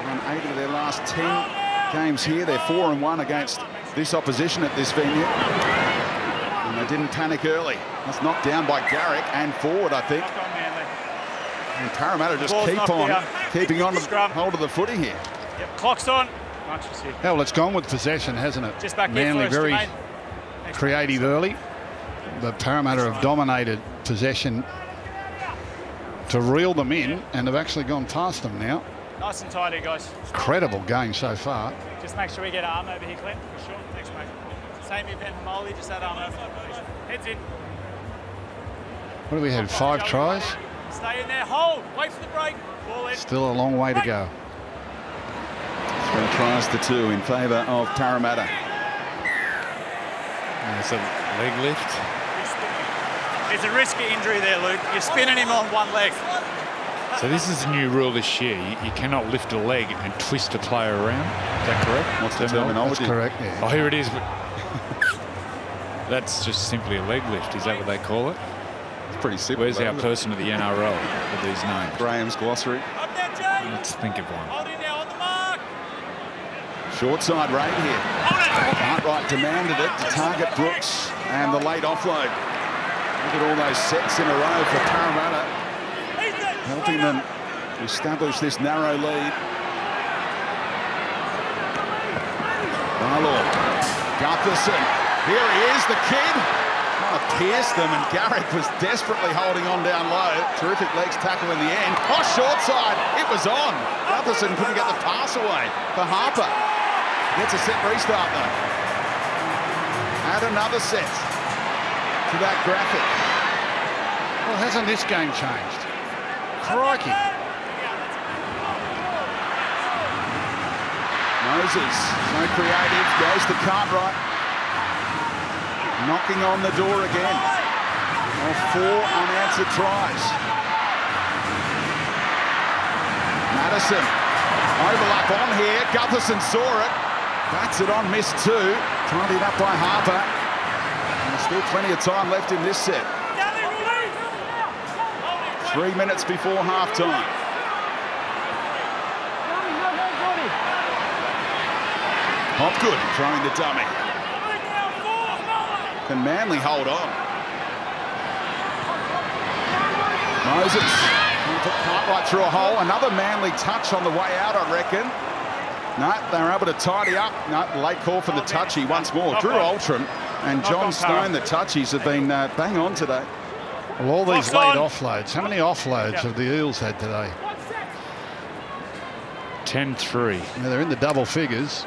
Won 8 of their last 10 games here. They're 4-1 against this opposition at this venue. And they didn't panic early. That's knocked down by Garrick and forward, I think. And Parramatta just keeping on hold of the footy here. Yep, clock's on. Hell, it's gone with possession, hasn't it? Just back Manley very creative early. But Parramatta have dominated possession to reel them in, and have actually gone past them now. Nice and tidy, guys. Incredible game so far. Just make sure we get arm over here, Clint, for sure. Thanks, mate. Same here, Ben Hamoli, just that arm over. Heads in. What have we had, 5 tries? Stay in there, hold, wait for the break. Ball in. Still a long way to go. 3 tries to 2 in favour of Parramatta. And it's a leg lift. It's a risky injury there, Luke. You're spinning him on one leg. So this is a new rule this year. You cannot lift a leg and twist a player around. Is that correct? What's the terminology? That's correct, yeah. Oh, here it is. That's just simply a leg lift. Is that what they call it? Pretty simple. Where's our person at the NRL with these names? Graham's glossary. Up there, Jay. Let's think of one. Hold in there on the mark. Short side raid here. Cartwright demanded it to target Brooks and the late offload. Look at all those sets in a row for Parramatta, helping them to establish this narrow lead. Barlaw, Gutherson, here he is, the kid. Trying to pierce them, and Garrick was desperately holding on down low. Terrific legs tackle in the end. Oh, short side, it was on. Gutherson couldn't get the pass away for Harper. Gets a set restart though. Add another set to that graphic. Well, hasn't this game changed? Crikey. Moses, so creative, goes to Cartwright. Knocking on the door again of 4 unanswered tries. Madison, overlap on here. Gutherson saw it. Bats it on, missed 2. Tidied up by Harper. And there's still plenty of time left in this set. 3 minutes before half-time. Hopgood throwing the dummy. Can Manley hold on? Moses put Cartwright through a hole. Another Manley touch on the way out, I reckon. No, they were able to tidy up. No, late call for the touchy once more. Drew Altram and John Stone, the touchies, have been bang on today. Well, all these late offloads. How many offloads have the Eels had today? 10-3. Yeah, they're in the double figures.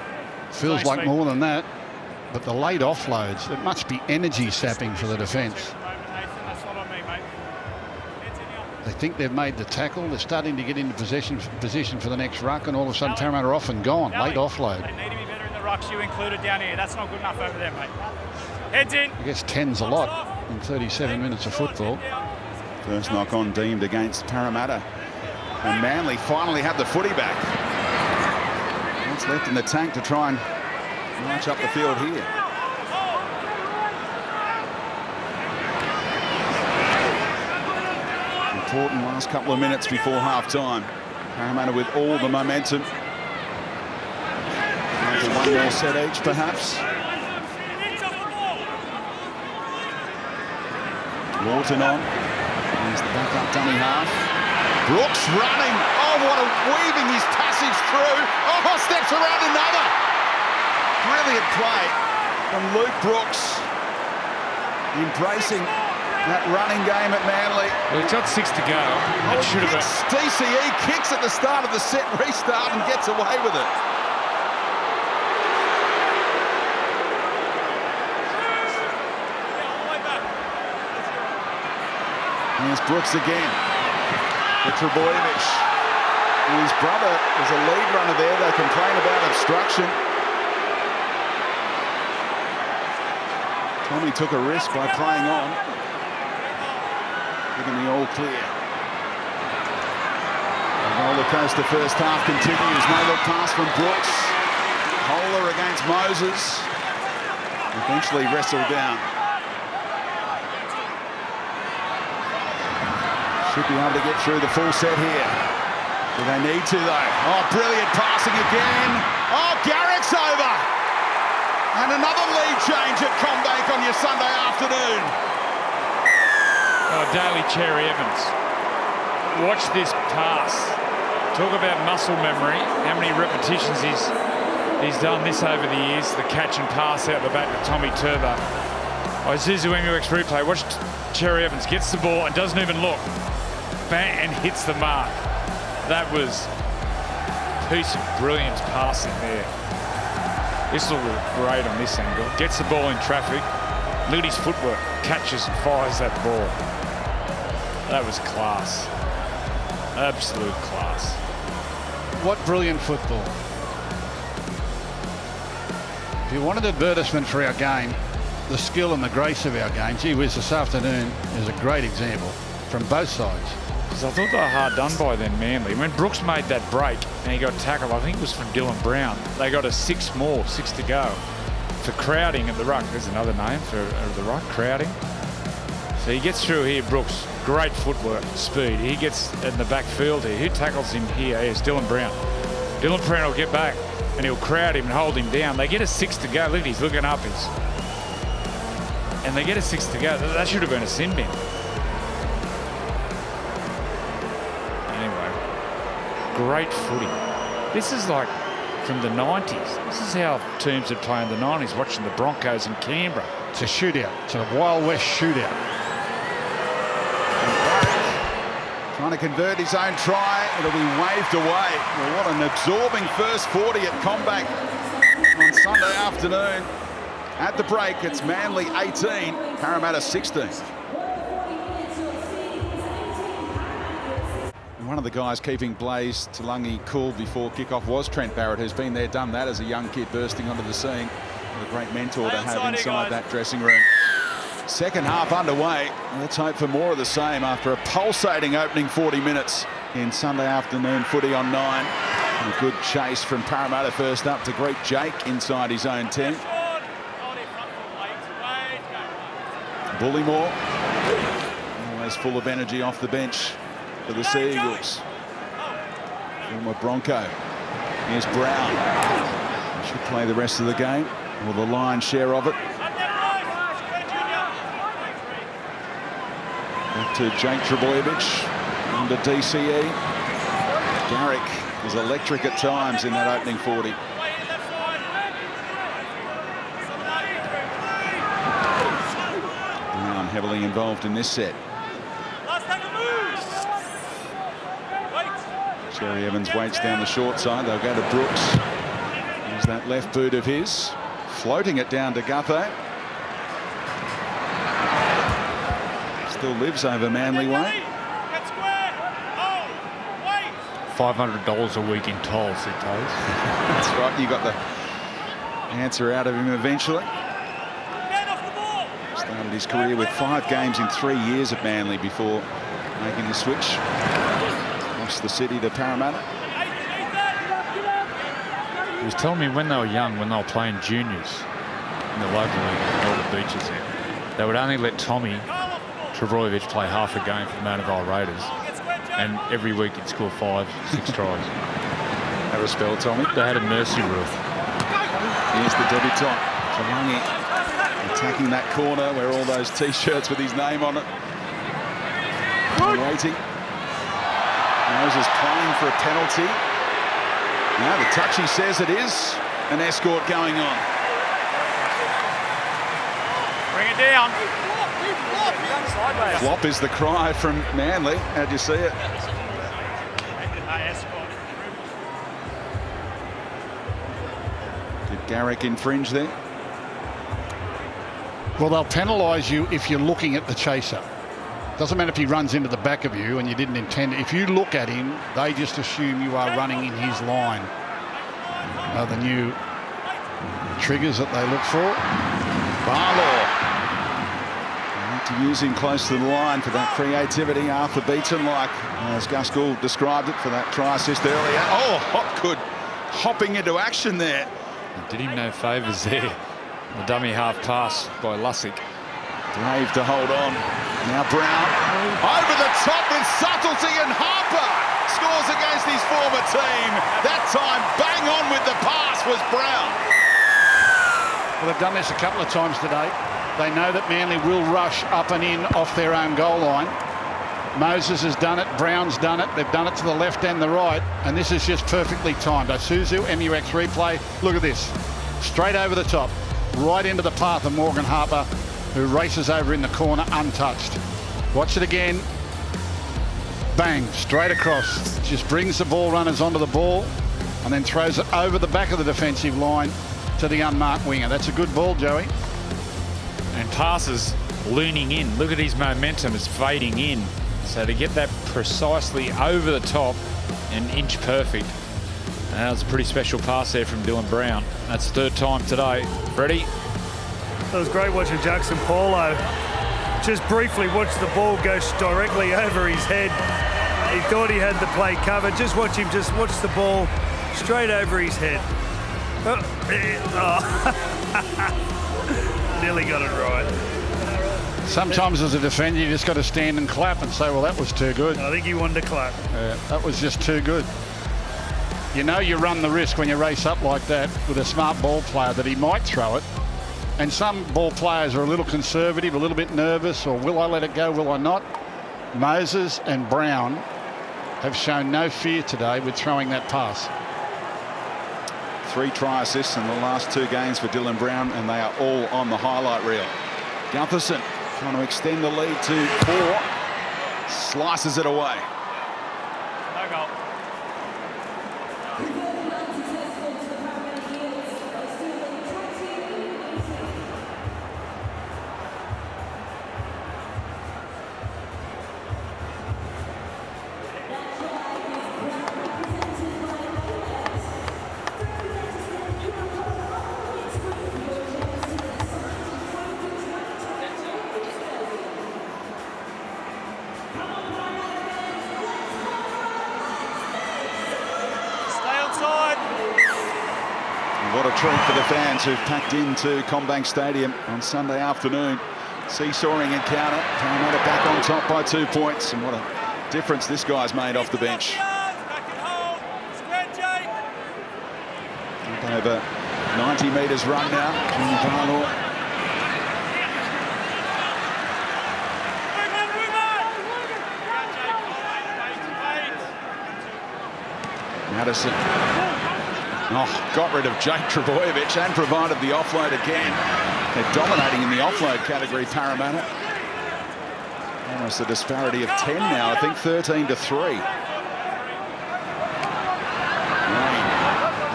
Feels like more than that. But the late offloads, it must be energy sapping for the defence. They think they've made the tackle. They're starting to get into position for the next ruck, and all of a sudden Parramatta are off and gone. Late offload. They need to be better in the rucks you included down here. That's not good enough over there, mate. Heads in. I guess 10's a lot in 37 minutes of football. First knock on deemed against Parramatta. And Manley finally had the footy back. What's left in the tank to try and march up the field here? Important last couple of minutes before half-time. Parramatta with all the momentum. Maybe one more set each, perhaps. Lawton on. Here's the backup dummy half. Brooks running. Oh, what a weaving his passage through. Oh, steps around another. Brilliant play from Luke Brooks. Embracing that running game at Manly. Well, it's got 6 to go. That should have been. DCE kicks at the start of the set restart and gets away with it. Here's Brooks again. Trebojevic. His brother is a lead runner there. They complain about obstruction. Tommy took a risk by playing on. Giving the all clear. The roller coaster first half continues. No look pass from Brooks. Kohler against Moses. Eventually wrestled down. Should be able to get through the full set here. Do they need to, though? Oh, brilliant passing again. Oh, Garrick's over. And another lead change at Combank on your Sunday afternoon. Oh, Daly Cherry Evans. Watch this pass. Talk about muscle memory. How many repetitions he's done this over the years. The catch and pass out the back to Tommy Turbo. Oh, Zuzu MUX replay. Watch Cherry Evans gets the ball and doesn't even look. Bang, and hits the mark. That was a piece of brilliant passing there. This will look great on this angle. Gets the ball in traffic. Look at his footwork. Catches and fires that ball. That was class. Absolute class. What brilliant football. If you wanted advertisement for our game, the skill and the grace of our game, gee whiz, this afternoon is a great example from both sides. I thought they were hard done by then, Manly. When Brooks made that break and he got tackled, I think it was from Dylan Brown, they got a 6 to go for crowding at the ruck. There's another name for the ruck, crowding. So he gets through here, Brooks. Great footwork, speed. He gets in the backfield here. Who tackles him here? It's Dylan Brown. Dylan Brown will get back. and he'll crowd him and hold him down. They get a 6 to go. Look, he's looking up. And they get a 6 to go. That should have been a sin bin. Anyway, great footy. This is like from the 90s. This is how teams would play in the 90s, watching the Broncos in Canberra. It's a shootout. It's a Wild West shootout. Trying to convert his own try. It'll be waved away. Well, what an absorbing first 40 at Combank on Sunday afternoon. At the break, it's Manley 18, Parramatta 16. And one of the guys keeping Blaze Talangi cool before kickoff was Trent Barrett, who's been there, done that as a young kid bursting onto the scene. What a great mentor to have inside that dressing room. Second half underway. Let's hope for more of the same after a pulsating opening 40 minutes in Sunday afternoon footy on 9. And a good chase from Parramatta first up to greet Jake inside his own 10. Bullymore, always full of energy off the bench for the Sea Eagles. Former Bronco. Here's Brown. Should play the rest of the game, or the lion's share of it. Back to Jake Trebojevic under DCE. Garrick was electric at times in that opening 40. Brown heavily involved in this set. Cherry Evans waits down the short side. They'll go to Brooks. There's that left boot of his. Floating it down to Gutho. Still lives over Manley way. $500 a week in tolls, it does. That's right, you got the answer out of him eventually. Started his career with 5 games in 3 years at Manley before making the switch across the city to Parramatta. He was telling me when they were young, when they were playing juniors in the local league at all the beaches there, they would only let Tommy Trebojevic play half a game for the Manavale Raiders, and every week he'd score 5, 6 tries. Have a spell, Tommy. They had a mercy rule. Here's the debutant, Talangi, attacking that corner where all those T-shirts with his name on it. Waiting. Moses playing for a penalty. Now the touchy says it is. An escort going on. Bring it down. Flop is the cry from Manley. How'd you see it? Did Garrick infringe there? Well, they'll penalise you if you're looking at the chaser. Doesn't matter if he runs into the back of you and you didn't intend it. If you look at him, they just assume you are running in his line. The new triggers that they look for. Barlaw. To use him close to the line for that creativity, Arthur Beaton-like, as Gus Gould described it, for that try assist earlier. Oh, Hopgood hopping into action there. Did him no favours there. The dummy half pass by Lussick. Brave to hold on. Now Brown over the top with subtlety, and Harper scores against his former team. That time bang on with the pass was Brown. Well, they've done this a couple of times today. They know that Manly will rush up and in off their own goal line. Moses has done it, Brown's done it, they've done it to the left and the right, and this is just perfectly timed. Isuzu, MUX replay, look at this. Straight over the top, right into the path of Morgan Harper, who races over in the corner untouched. Watch it again. Bang, straight across. Just brings the ball runners onto the ball and then throws it over the back of the defensive line to the unmarked winger. That's a good ball, Joey. And passes leaning in. Look at his momentum is fading in. So to get that precisely over the top and inch perfect. And that was a pretty special pass there from Dylan Brown. That's third time today. Freddie? It was great watching Jackson Paulo. Just briefly watched the ball go directly over his head. He thought he had the play covered. Just watch the ball straight over his head. Nearly got it right. Sometimes as a defender, you just got to stand and clap and say, well, that was too good. I think he wanted to clap. That was just too good. You know you run the risk when you race up like that with a smart ball player that he might throw it. And some ball players are a little conservative, a little bit nervous, or will I let it go, will I not? Moses and Brown have shown no fear today with throwing that pass. 3 try assists in the last 2 games for Dylan Brown, and they are all on the highlight reel. Gutherson trying to extend the lead to 4. Slices it away. No goal. What a treat for the fans who've packed into Combank Stadium on Sunday afternoon. Seesawing encounter. Parramatta back on top by 2 points. And what a difference this guy's made off the bench. Over 90 metres run now. Madison. Oh, got rid of Jake Trebojevic and provided the offload again. They're dominating in the offload category, Parramatta. Almost a disparity of 10 now, I think 13-3.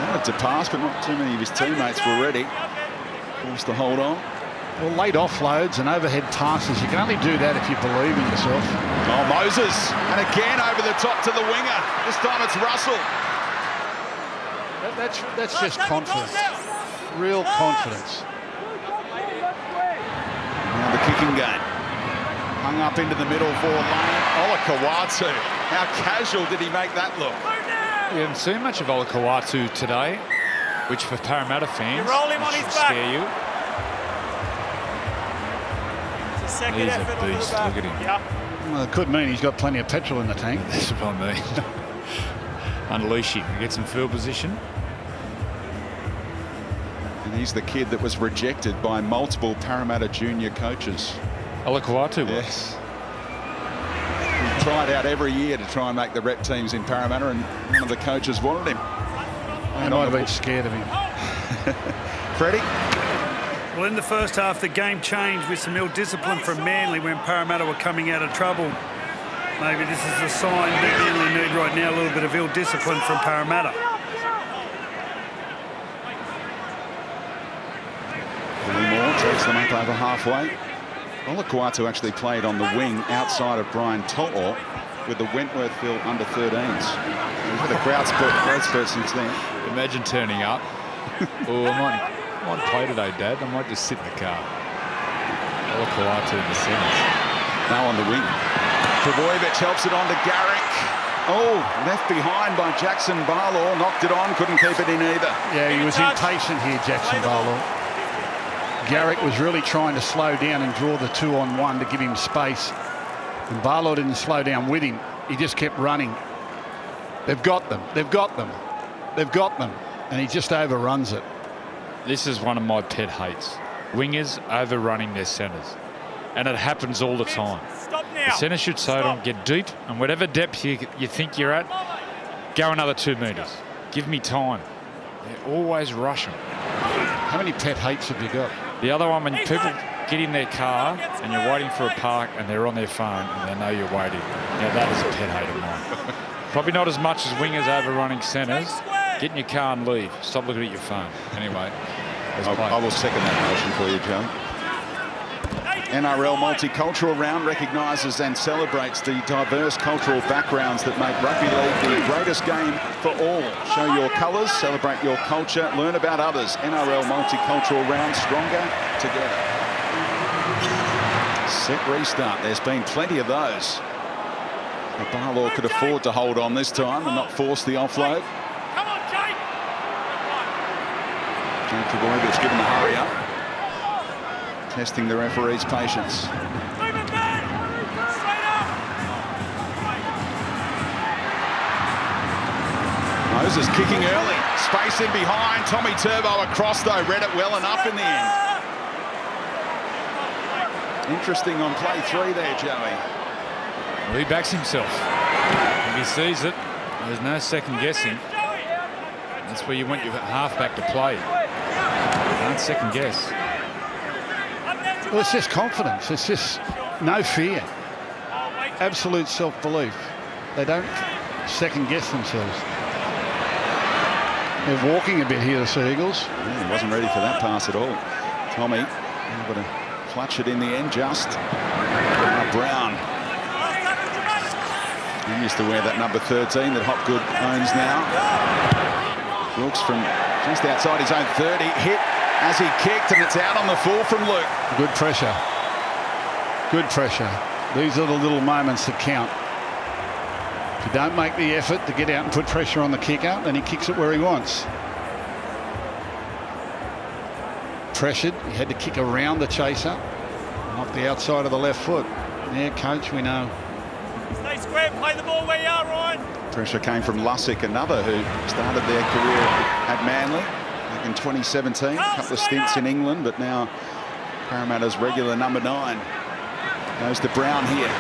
Wanted to pass, but not too many of his teammates were ready. Forced to hold on. Well, late offloads and overhead passes, you can only do that if you believe in yourself. Oh, Moses, and again over the top to the winger. This time it's Russell. That's just confidence, real confidence. Now the kicking game. Hung up into the middle for Lane. Olakau'atu. How casual did he make that look? We haven't seen much of Olakau'atu today, which for Parramatta fans You roll him on his should back. scare you. It's a second He's effort a on the beast. back. Look at him. Yeah. Well, it could mean he's got plenty of petrol in the tank. That's what I mean. Unleash him. Get some field position. And he's the kid that was rejected by multiple Parramatta junior coaches. Olakau'atu was. Yes. He tried out every year to try and make the rep teams in Parramatta, and none of the coaches wanted him. They might have been scared of him. Freddie? Well, in the first half, the game changed with some ill discipline from Manly when Parramatta were coming out of trouble. Maybe this is a sign that Manly need right now, a little bit of ill discipline from Parramatta. Moore takes them up over halfway. Olakau'atu actually played on the wing outside of Brian To'o with the Wentworthville under-13s. He's had a growth spurt since then. Imagine turning up. Oh, I might play today, Dad. I might just sit in the car. Olakau'atu in the centres. Now on the wing. Trebojevic helps it on to Garrick. Oh, left behind by Jackson Barlaw. Knocked it on, couldn't keep it in either. Yeah, he was impatient here, Jackson Barlow. Garrick was really trying to slow down and draw the 2-on-1 to give him space. And Barlow didn't slow down with him. He just kept running. They've got them. They've got them. They've got them. And he just overruns it. This is one of my pet hates. Wingers overrunning their centres. And it happens all the time. The centre should say on, get deep, and whatever depth you think you're at, go another 2 metres. Give me time. They always rush them. How many pet hates have you got? The other one, when people get in their car and you're waiting for a park and they're on their phone and they know you're waiting. Yeah, that is a pet hate of mine. Probably not as much as wingers overrunning centres. Get in your car and leave. Stop looking at your phone. Anyway, I will second that motion for you, Joe. NRL Multicultural Round recognises and celebrates the diverse cultural backgrounds that make rugby league the greatest game for all. Show your colours, celebrate your culture, learn about others. NRL Multicultural Round, stronger together. Set restart, there's been plenty of those. The Barlaw could afford to hold on this time and not force the offload. Come on, Jake. Jake Trebojevic given the hurry up. Testing the referee's patience. Moses kicking early. Space in behind. Tommy Turbo across though. Read it well enough in the end. Interesting on play 3 there, Joey. Well, he backs himself. If he sees it, there's no second guessing. That's where you want your halfback to play. Don't second guess. Well, it's just confidence. It's just no fear. Absolute self-belief. They don't second guess themselves. They're walking a bit here, the Seagulls. Yeah, he wasn't ready for that pass at all. Tommy able to clutch it in the end just. Brown. He used to wear that number 13 that Hopgood owns now. Brooks from just outside his own 30. Hit as he kicked, and it's out on the full from Luke. Good pressure. Good pressure. These are the little moments that count. If you don't make the effort to get out and put pressure on the kicker, then he kicks it where he wants. Pressured, he had to kick around the chaser, off the outside of the left foot. Yeah, coach, we know. Stay square, play the ball where you are, Ryan. Pressure came from Lussick, another who started their career at Manley back in 2017. A couple of stints in England, but now Parramatta's regular number 9. Goes to Brown here.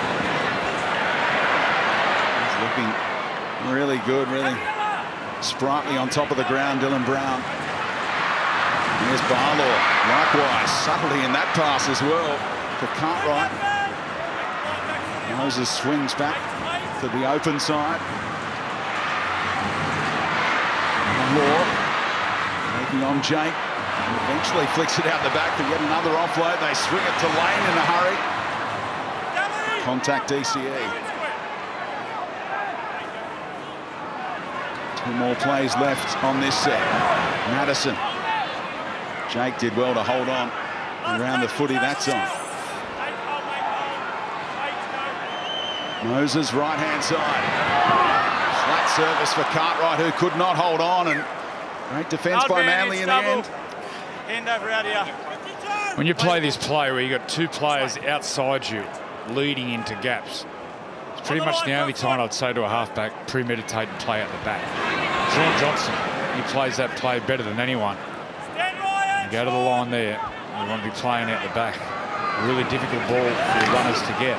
He's looking really good, really sprightly on top of the ground, Dylan Brown. Here's Barlaw, likewise, subtly in that pass as well to Cartwright. Moses swings back to the open side. Law taking on Jake, and eventually flicks it out the back to get another offload. They swing it to Lane in a hurry. Contact DCE. 2 more plays left on this set. Madison. Jake did well to hold on around the footy that time. Moses right-hand side. Flat service for Cartwright, who could not hold on, and great defence by Manley in the end. Hand over out here. When you play this play where you got 2 players outside you leading into gaps, it's pretty much the only time I'd say to a halfback, premeditate and play out the back. Sean Johnson, he plays that play better than anyone. You go to the line there, you want to be playing out the back. A really difficult ball for the runners to get.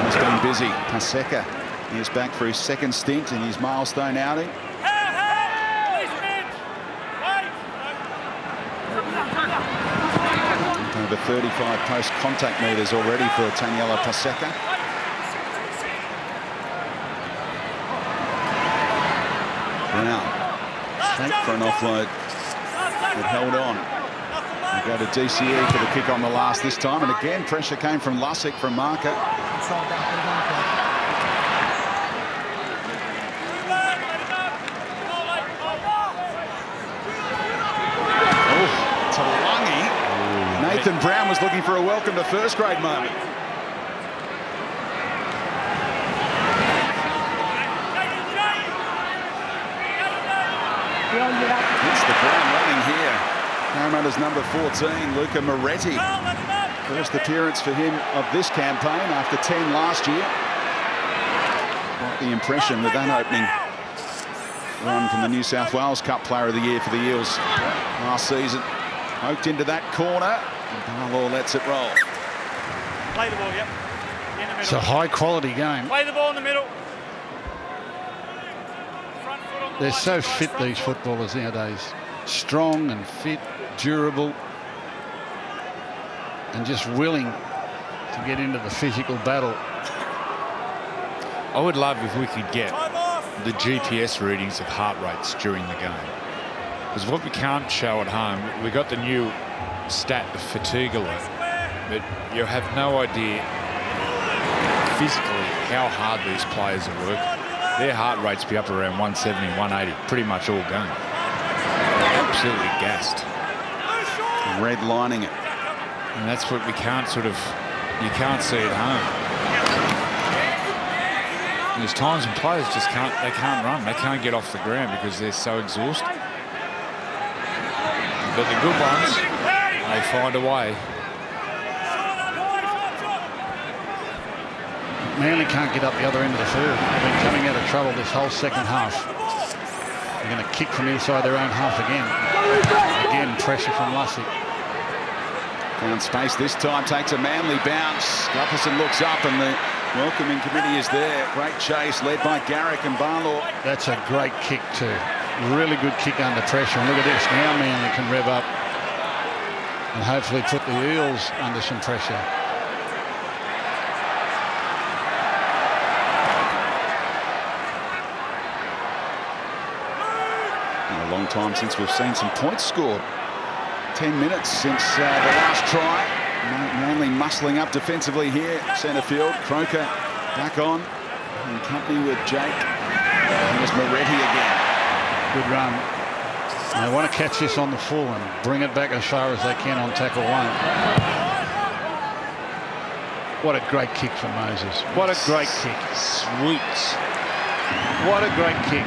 It's been busy. Paseka is back for his 2nd stint in his milestone outing. Over 35 post-contact metres already for Taniela Paseka. Brown, straight for an offload, but held on. We go to DCE for the kick on the last this time, and again pressure came from Lussick from marker. Oh, Talangi. Nathan Brown was looking for a welcome to first grade moment. It's the ground running here. Parramatta's number 14, Luca Moretti. First appearance for him of this campaign after 10 last year. Quite the impression with that opening run from the New South Wales Cup Player of the Year for the Eels last season. Poked into that corner, and Barlaw lets it roll. Play the ball, yep. In the middle. It's a high-quality game. Play the ball in the middle. They're so fit, these footballers nowadays. Strong and fit, durable, and just willing to get into the physical battle. I would love if we could get the GPS readings of heart rates during the game. Because what we can't show at home, we got the new stat, the fatigue alert, but you have no idea physically how hard these players are working. Their heart rates be up around 170, 180, pretty much all game. Absolutely gassed. Redlining it. And that's what we can't you can't see at home. And there's times when players just can't run. They can't get off the ground because they're so exhausted. But the good ones, they find a way. Manley can't get up the other end of the field. They've been coming out of trouble this whole second half. They're going to kick from inside their own half again. Again, pressure from Lussick. Found space this time, takes a Manley bounce. Gutherson looks up and the welcoming committee is there. Great chase led by Garrick and Barlaw. That's a great kick too. Really good kick under pressure. And look at this, now Manley can rev up and hopefully put the Eels under some pressure. A long time since we've seen some points scored. 10 minutes since the last try. Manley muscling up defensively here. Centre field. Croker back on in company with Jake. And there's Moretti again. Good run. And they want to catch this on the full and bring it back as far as they can on tackle one. What a great kick from Moses. What a great kick. Sweet. What a great kick.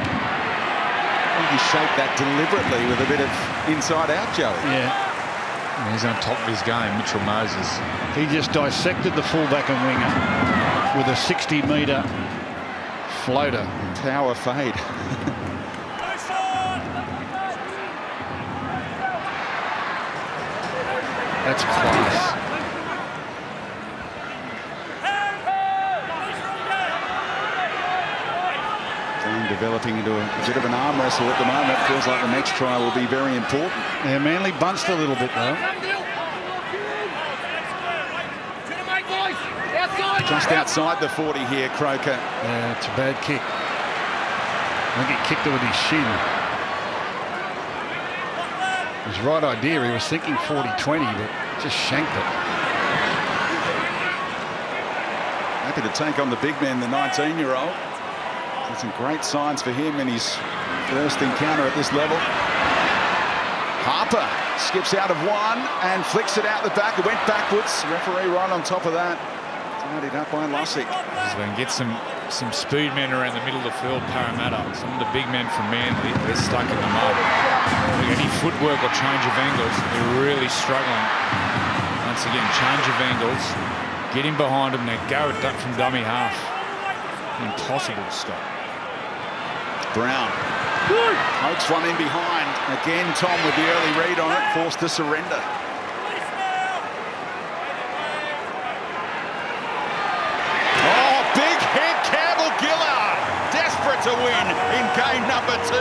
He shaped that deliberately with a bit of inside out, Joey. Yeah. And he's on top of his game, Mitchell Moses. He just dissected the fullback and winger with a 60-metre floater. Tower fade. That's class. Developing into a bit of an arm wrestle at the moment. Feels like the next try will be very important. Yeah, Manley bunched a little bit though. Just outside the 40 here, Croker. Yeah, it's a bad kick. I think he kicked it with his shin. It was the right idea. He was thinking 40-20, but just shanked it. Happy to take on the big man, the 19-year-old. Some great signs for him in his first encounter at this level. Harper skips out of one and flicks it out the back. It went backwards. Referee right on top of that. Tidied up by Lussick. He's going to get some speed men around the middle of the field, Parramatta. Some of the big men from Manley, they're stuck in the mud. Any footwork or change of angles, they're really struggling. Once again, change of angles. Get in behind them. Now go from dummy half. Impossible to stop. Brown pokes one in behind. Again, Tom with the early read on it, forced to surrender. Oh, big hit, Campbell Gillard. Desperate to win in game number 200.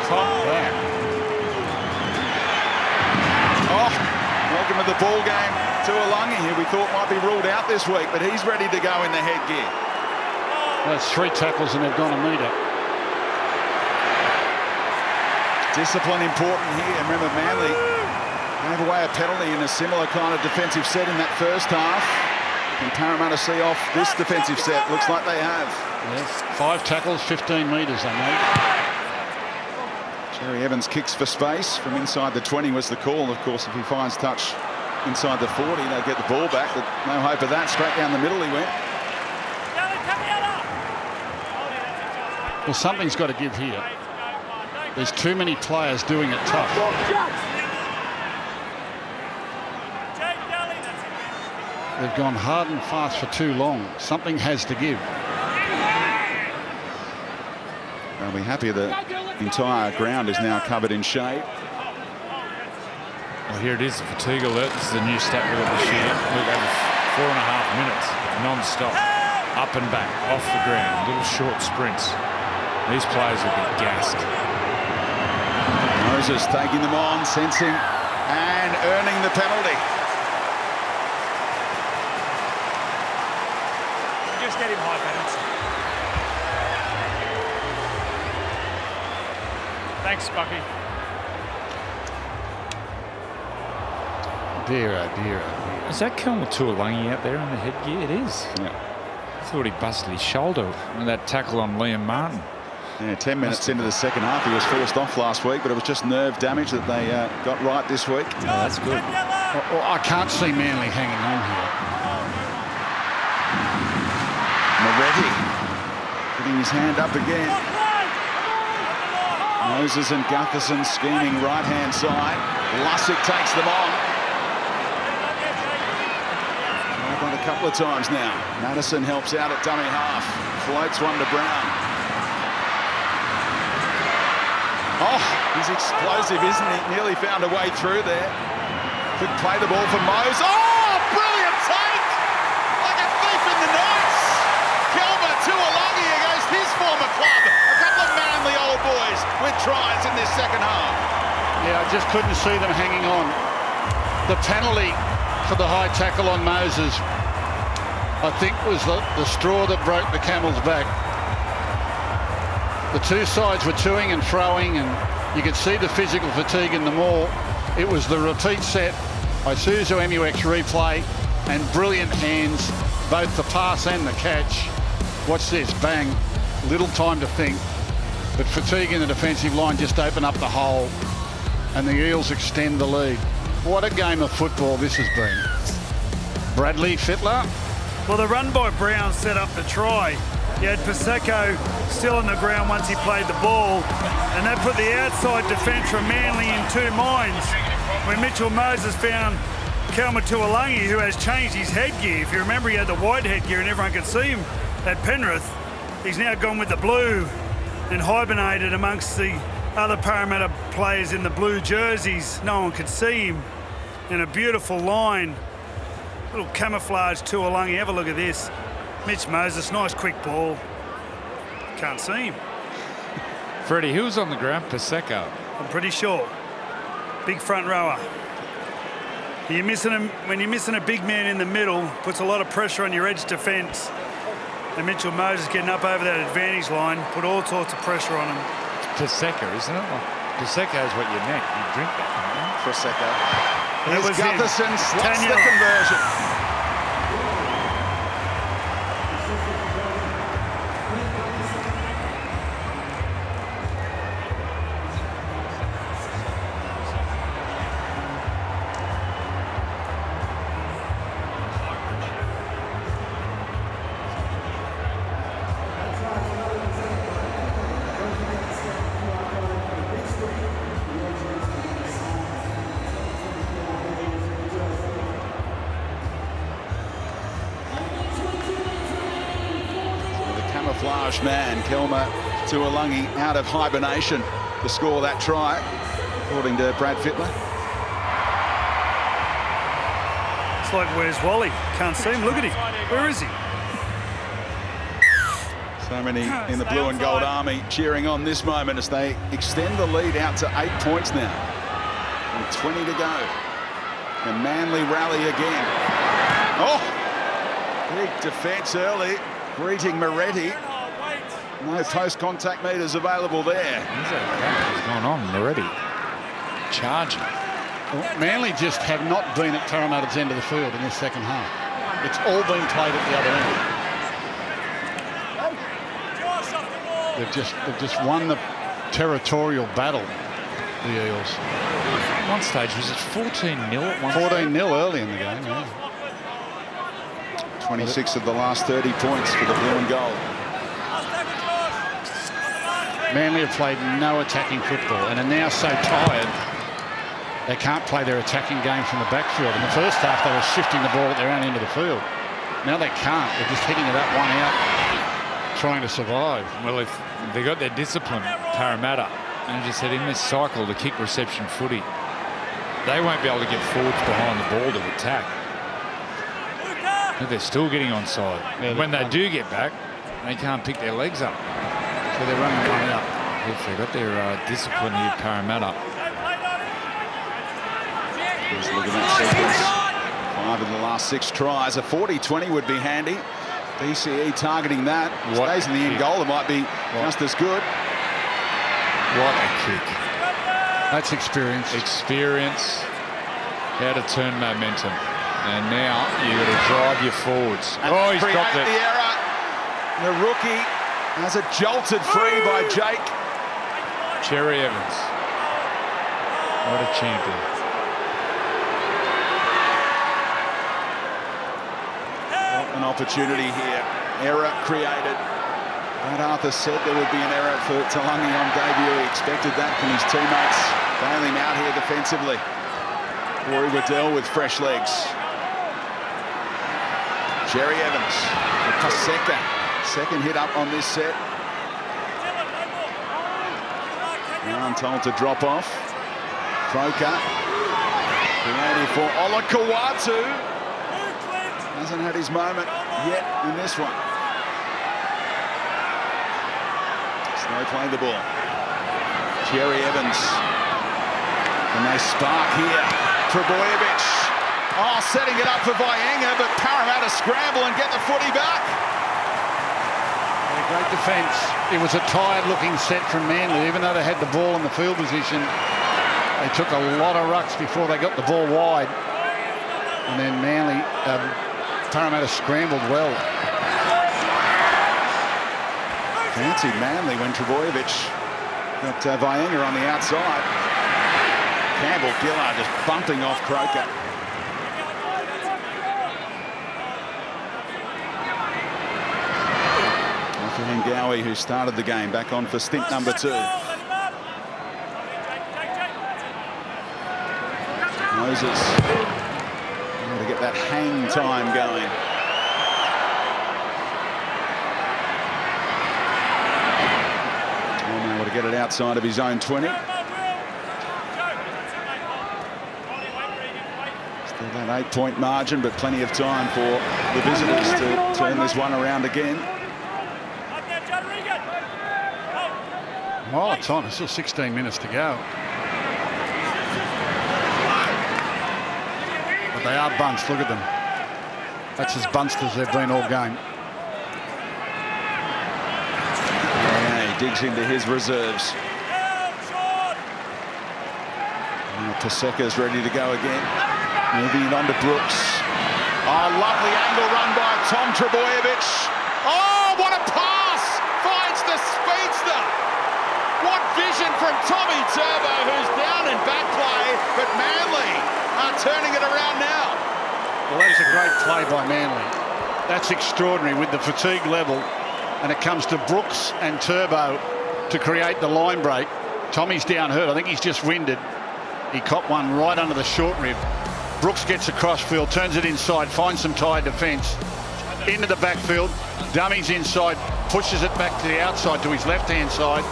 Top that. Oh, welcome to the ball game to Alungi, who we thought might be ruled out this week, but he's ready to go in the headgear. That's 3 tackles and they've gone a metre. Discipline important here. Remember, Manley gave away a penalty in a similar kind of defensive set in that first half. Can Parramatta see off this defensive set? Looks like they have. Yes, 5 tackles, 15 metres they made. Cherry Evans kicks for space from inside the 20 was the call. Of course, if he finds touch inside the 40, they'll get the ball back. But no hope of that. Straight down the middle he went. Well, something's got to give here. There's too many players doing it tough. They've gone hard and fast for too long. Something has to give. They'll be happy the entire ground is now covered in shade. Well, here it is, the fatigue alert. This is a new stat we got this year. Look, over 4.5 minutes, non-stop, up and back, off the ground, little short sprints. These players will be gassed. Moses taking them on, sensing and earning the penalty. Just get him high, Bennett. Thanks, Bucky. Dear, oh dear, oh dear. Is that Kelma Tuolangi out there in the headgear? It is. Yeah. I thought he busted his shoulder with that tackle on Liam Martin. Yeah, 10 minutes into the second half, he was forced off last week, but it was just nerve damage that they got right this week. Oh, that's good. Well, I can't see Manley hanging on here. Moretti putting his hand up again. Moses and Gutherson scheming right-hand side. Lussick takes them on. They've got to couple of times now. Madison helps out at dummy half. Floats one to Brown. Oh, he's explosive, isn't he? Nearly found a way through there. Could play the ball for Mose. Oh, brilliant take! Like a thief in the night. Kelma Tuolangi against his former club. A couple of Manly old boys with tries in this second half. Yeah, I just couldn't see them hanging on. The penalty for the high tackle on Moses, I think, was the straw that broke the camel's back. The two sides were toing and froing, and you could see the physical fatigue in them all. It was the repeat set, Isuzu MUX replay, and brilliant hands, both the pass and the catch. Watch this, bang, little time to think, but fatigue in the defensive line just opened up the hole, and the Eels extend the lead. What a game of football this has been. Bradley, Fittler. Well, the run by Brown set up the try. You had Paseko still on the ground once he played the ball, and that put the outside defence from Manly in two minds. When Mitchell Moses found Kelma Tuolangi, who has changed his headgear. If you remember, he had the white headgear and everyone could see him at Penrith. He's now gone with the blue and hibernated amongst the other Parramatta players in the blue jerseys. No one could see him. In a beautiful line. Little camouflage Tuolangi. Have a look at this. Mitch Moses, nice quick ball. Can't see him. Freddie, who was on the ground? Paseko. I'm pretty sure. Big front rower. You're missing him when you're missing a big man in the middle. Puts a lot of pressure on your edge defence. And Mitchell Moses getting up over that advantage line. Put all sorts of pressure on him. Paseko, isn't it? Paseko is what you meant. You drink that, don't you? Paseko. That was Gutherson slots the Tanya. conversion. Camouflage man, Kelma Tuolangi, out of hibernation to score that try, according to Brad Fittler. It's like, where's Wally? Can't see him. Look at him. Where is he? So many in the blue and gold army cheering on this moment as they extend the lead out to 8 points now. With 20 to go. And Manly rally again. Oh! Big defence early. Greeting Moretti. No post-contact meters available there. What's going on, Moretti? Charging. Well, Manly just have not been at Parramatta's end of the field in this second half. It's all been played at the other end. They've just won the territorial battle, the Eels. At one stage, was it 14-0 at one 14-0 early in the game, yeah. 26 of the last 30 points for the blue and gold. Manly have played no attacking football and are now so tired they can't play their attacking game from the backfield. In the first half, they were shifting the ball at their own end of the field. Now they can't. They're just hitting it up one out, trying to survive. Well, if they got their discipline, Parramatta, and just said in this cycle, the kick reception footy, they won't be able to get forwards behind the ball to attack. But they're still getting onside. Yeah, when they do get back, they can't pick their legs up. So they're running one out. If they got their discipline here, Parramatta. Just look at that sequence. 5 of the last 6 tries. A 40-20 would be handy. DCE targeting that. Stays in the end goal. It might be just as good. What a kick. That's experience. Experience. How to turn momentum. And now you've got to drive your forwards. And oh, he's got the error. The rookie has it jolted free by Jake. Cherry Evans. What a champion. What an opportunity here. Error created. Brad Arthur said there would be an error for Tuolangi on debut. He expected that from his teammates. Bail him out here defensively. Rory Waddell with fresh legs. Jerry Evans. Paseka. Second hit up on this set. Now I'm told to drop off. Croker. Creative for Olakawatu. Hasn't had his moment yet in this one. Slow play the ball. Jerry Evans. And they spark here. Trebojevic. Oh, setting it up for Vaenga, but Parramatta scramble and get the footy back. Yeah, great defence. It was a tired-looking set from Manley, even though they had the ball in the field position. They took a lot of rucks before they got the ball wide. And then Manley, Parramatta scrambled well. Fancy Manley when Trebojevic got Vaenga on the outside. Campbell Gillard just bumping off Croker. Ngawi, who started the game, back on for stint number 2. Moses to get that hang time going. Tom able to get it outside of his own 20. Still that 8-point margin, but plenty of time for the visitors to turn this one around again. Oh, time. There's still 16 minutes to go. But they are bunched. Look at them. That's as bunched as they've been all game. Yeah, he digs into his reserves. Paseka's ready to go again. Moving it on to Brooks. Oh, lovely angle run by Tom Trebojevic. Oh, what a pass! Finds the speedster. What vision from Tommy Turbo, who's down in back play, but Manly are turning it around now. Well, that's a great play by Manley. That's extraordinary with the fatigue level. And it comes to Brooks and Turbo to create the line break. Tommy's down hurt. I think he's just winded. He copped one right under the short rib. Brooks gets across field, turns it inside, finds some tired defence. Into the backfield, dummies inside, pushes it back to the outside to his left-hand side.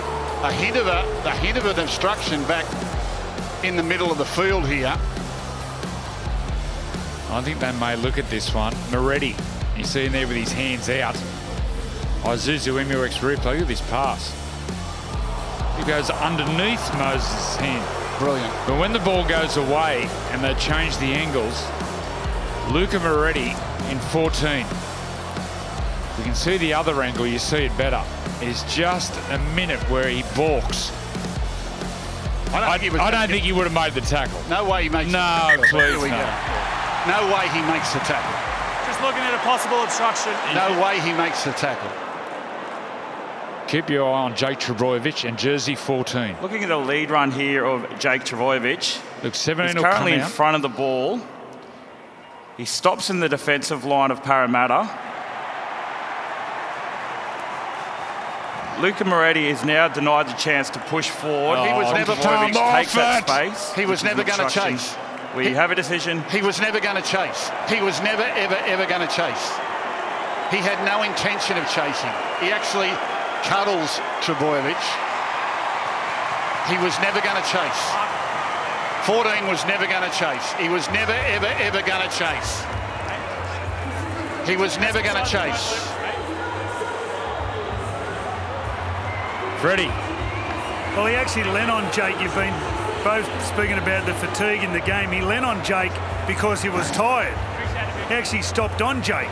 A hint of an obstruction back in the middle of the field here. I think they may look at this one. Moretti, you see him there with his hands out. Isuzu MUX replay, look at this pass. He goes underneath Moses' hand. Brilliant. But when the ball goes away and they change the angles, Luca Moretti in 14. You can see the other angle, you see it better. Is just a minute where he balks. I don't think he would have made the tackle. No way he makes the tackle. No, please no. No way he makes the tackle. Just looking at a possible obstruction. No way he makes the tackle. Keep your eye on Jake Trebojevic and jersey 14. Looking at the lead run here of Jake Trebojevic. Look, 17 He's will currently come in out. front of the ball. He stops in the defensive line of Parramatta. Luca Moretti is now denied the chance to push forward. He was never Trebojevic takes that space. He was never going to chase. We have a decision. He was never going to chase. He was never, ever going to chase. He had no intention of chasing. He actually cuddles Trebojevic. He was never going to chase. 14 was never going to chase. He was never, ever going to chase. He was never going to chase. Freddie. Well, he actually leant on Jake. You've been both speaking about the fatigue in the game. He leant on Jake because he was tired. He actually stopped on Jake.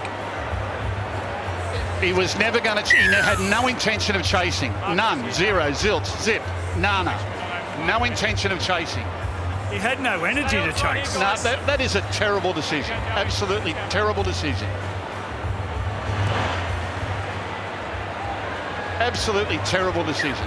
He was never going to... He had no intention of chasing. None. Zero. Zilch. Zip. Nana. No intention of chasing. He had no energy to chase. No, that is a terrible decision. Absolutely terrible decision. Absolutely terrible decision.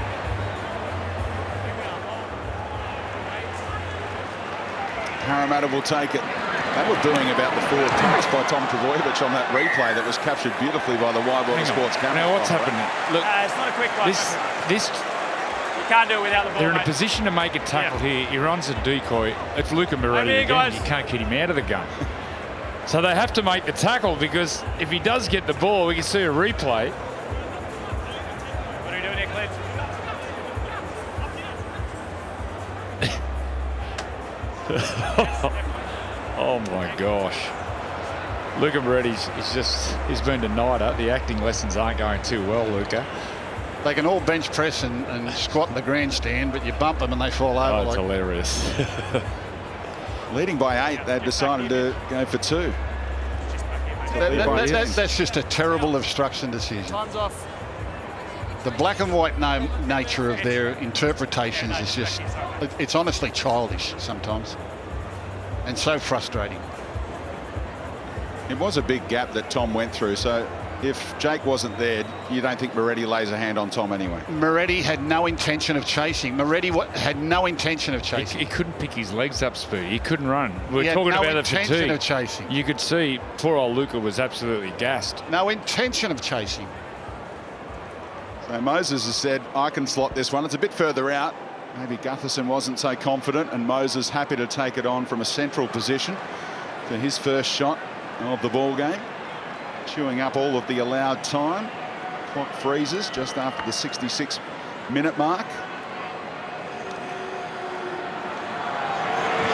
Parramatta will take it. They were doing about the 4 attempts by Tom Trebojevic on that replay that was captured beautifully by the Wide World of Sports camera. Now what's happening? Look, It's not a quick one. this You can't do it without the ball, they're in a mate. position to make a tackle here. He runs a decoy. It's Luca Moretti Over here, again. guys. You can't get him out of the gun. So they have to make the tackle, because if he does get the ball, we can see a replay. What are you doing here, Clint? Oh my gosh. Luca Moretti's he's been denied it. The acting lessons aren't going too well, Luca. They can all bench press and squat in the grandstand, but you bump them and they fall over. Oh, it's hilarious. Leading by 8, they've decided to go for 2. That's just a terrible obstruction decision. Time's off. The black and white nature of their interpretations is just, it's honestly childish sometimes, and so frustrating. It was a big gap that Tom went through, so if Jake wasn't there, you don't think Moretti lays a hand on Tom anyway? Moretti had no intention of chasing. Moretti had no intention of chasing. He couldn't pick his legs up, Spoo. He couldn't run. We're talking no about the intention fatigue. of chasing. You could see poor old Luca was absolutely gassed. No intention of chasing. So Moses has said, I can slot this one. It's a bit further out. Maybe Gutherson wasn't so confident, and Moses happy to take it on from a central position for his first shot of the ball game. Chewing up all of the allowed time. Clock freezes just after the 66-minute mark.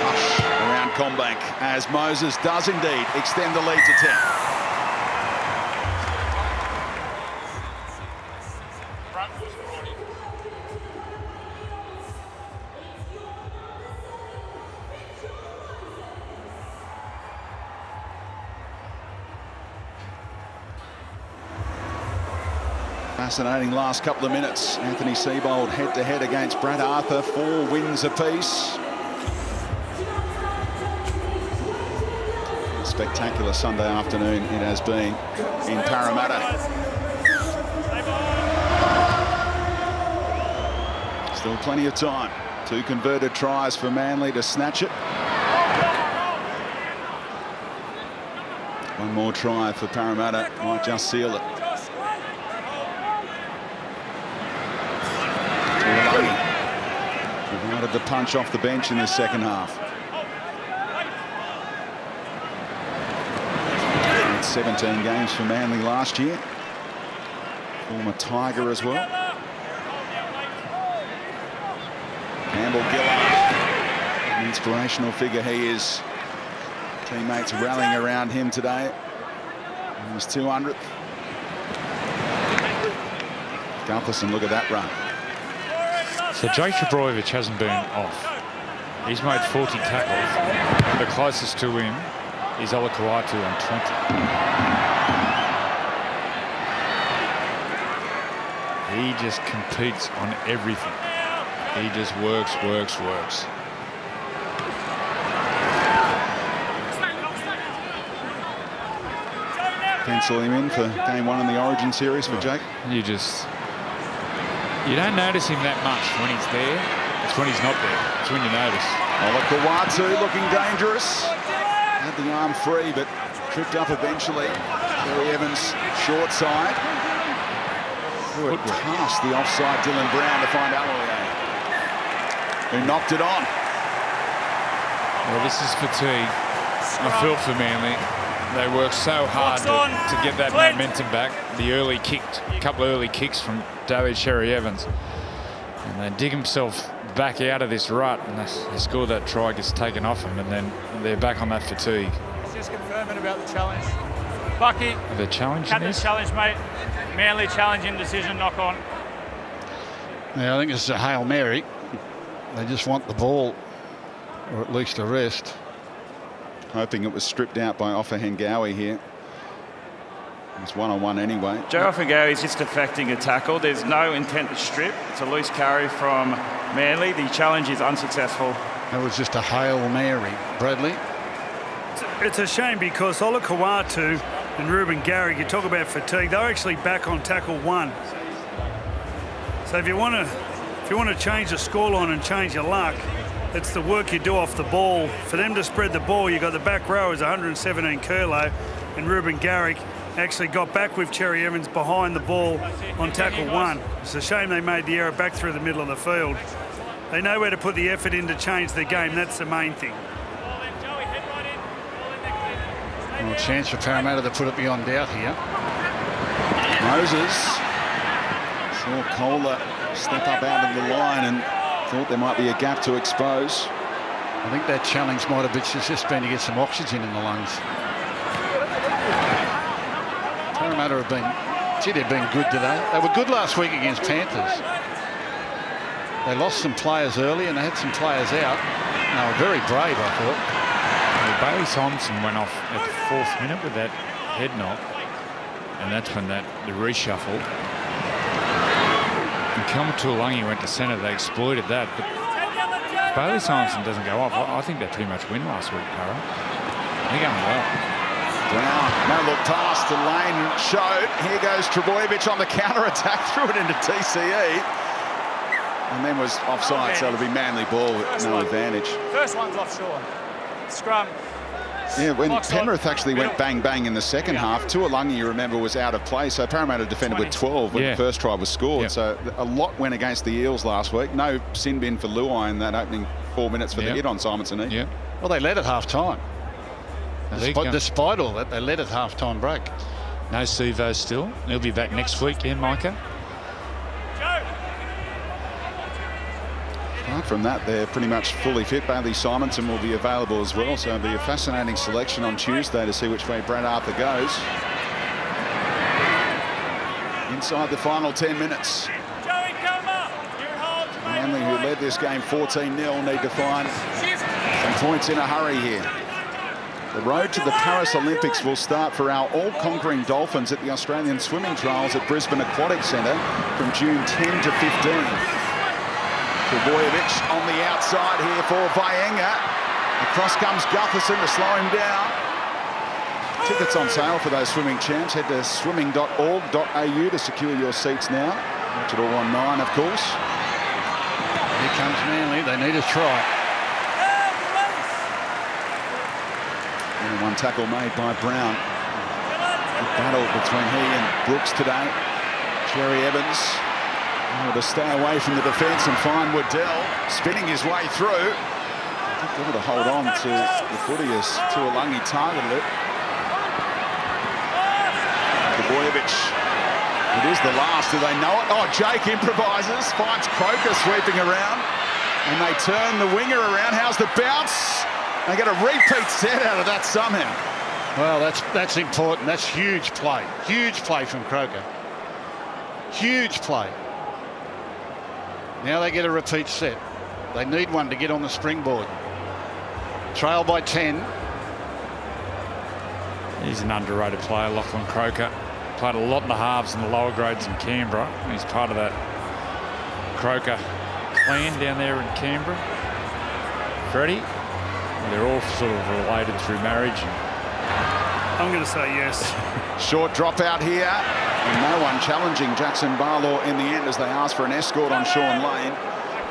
Hush around Combank as Moses does indeed extend the lead to 10. Fascinating last couple of minutes. Anthony Seibold head-to-head against Brad Arthur, 4 wins apiece. A spectacular Sunday afternoon it has been in Parramatta. Still plenty of time. 2 converted tries for Manley to snatch it. One more try for Parramatta might just seal it. Provided the punch off the bench in the second half. 17 games for Manley last year. Former Tiger as well. Campbell Gillard, an inspirational figure he is. Teammates rallying around him today. On his 200th. Gutherson, look at that run. So Jake Trebojevic hasn't been off. He's made 40 tackles. The closest to him is Olakau'atu on 20. He just competes on everything. He just works. Pencil him in for game 1 in the Origin series for Jake. You don't notice him that much when he's there. It's when he's not there. It's when you notice. Olakau'atu looking dangerous. Had the arm free, but tripped up eventually. Terry Evans, short side. Threw it past the offside Dylan Brown to find Alloy, who knocked it on. Well, this is fatigue. I feel for Manley. They worked so hard to get that momentum back. The couple of early kicks from David Cherry Evans. And they dig himself back out of this rut, and they score that try, gets taken off him, and then they're back on that fatigue. Just confirming about the challenge. Bucky. The challenge? Captain's challenge, mate. Manley challenge in decision, knock on. Yeah, I think it's a Hail Mary. They just want the ball, or at least a rest. Hoping it was stripped out by Offahengawi here. It's one-on-one anyway. Joe Offahengawi is just deflecting a tackle. There's no intent to strip. It's a loose carry from Manley. The challenge is unsuccessful. That was just a Hail Mary. Bradley? It's a shame because Olakau'atu and Ruben Garrick, you talk about fatigue, they're actually back on tackle 1. So if you want to change the scoreline and change your luck, it's the work you do off the ball. For them to spread the ball, you've got the back row is 117 Curlow, and Ruben Garrick actually got back with Cherry Evans behind the ball on tackle 1. It's a shame they made the error back through the middle of the field. They know where to put the effort in to change the game. That's the main thing. Well, a chance for Parramatta to put it beyond doubt here. Moses saw Kohler step up out of the line and thought there might be a gap to expose. I think that challenge might have just been to get some oxygen in the lungs. Parramatta have been, they've been good today. They were good last week against Panthers. They lost some players early and they had some players out. And they were very brave, I thought. Well, Bailey Simonson went off at the 4th minute with that head knock, and that's when the reshuffle. And Kelma-Tuolangi went to centre. They exploited that, but Bailey Simonson doesn't go off. I think they pretty much win last week, Para. They're going well. Brown, no look past the lane showed. Here goes Trbojevic on the counter-attack, threw it into TCE. And then was offside, so it'll be Manly ball with no advantage. First one's offshore. Scrum. Yeah, when Penrith actually went bang-bang in the second half, Tuolangi, you remember, was out of play, so Parramatta defended with 12 when the first try was scored. So a lot went against the Eels last week. No sin bin for Luai in that opening 4 minutes for the hit on Simonson. Yeah. Well, they led at half-time. Despite all that, they led at half-time break. No Sivo still. He'll be back next week, Micah? Apart from that, they're pretty much fully fit. Bailey Simonson will be available as well, so it'll be a fascinating selection on Tuesday to see which way Brad Arthur goes. Inside the final 10 minutes. Manly, who led this game 14-0, need to find some points in a hurry here. The road to the Paris Olympics will start for our all-conquering Dolphins at the Australian Swimming Trials at Brisbane Aquatic Centre from June 10 to 15. Trbojevic on the outside here for Vaenga. Across comes Gutherson to slow him down. Tickets on sale for those swimming champs. Head to swimming.org.au to secure your seats now. Watch it all on 9, of course. Here comes Manly. They need a try. And one tackle made by Brown. Good battle between he and Brooks today. Cherry Evans able to stay away from the defence and find Waddell spinning his way through. I think able to hold on to the footy as Tuolangi targeted it. Trbojevic, it is the last. Do they know it? Oh, Jake improvises, finds Croker sweeping around, and they turn the winger around. How's the bounce? They get a repeat set out of that somehow. Well, that's important. That's huge play. Huge play from Croker. Huge play. Now they get a repeat set. They need one to get on the springboard. Trail by 10. He's an underrated player, Lachlan Croker. Played a lot in the halves and the lower grades in Canberra. He's part of that Croker clan down there in Canberra. Freddie, they're all sort of related through marriage. I'm going to say yes. Short dropout here. And no one challenging Jackson Barlaw in the end as they asked for an escort on Sean Lane.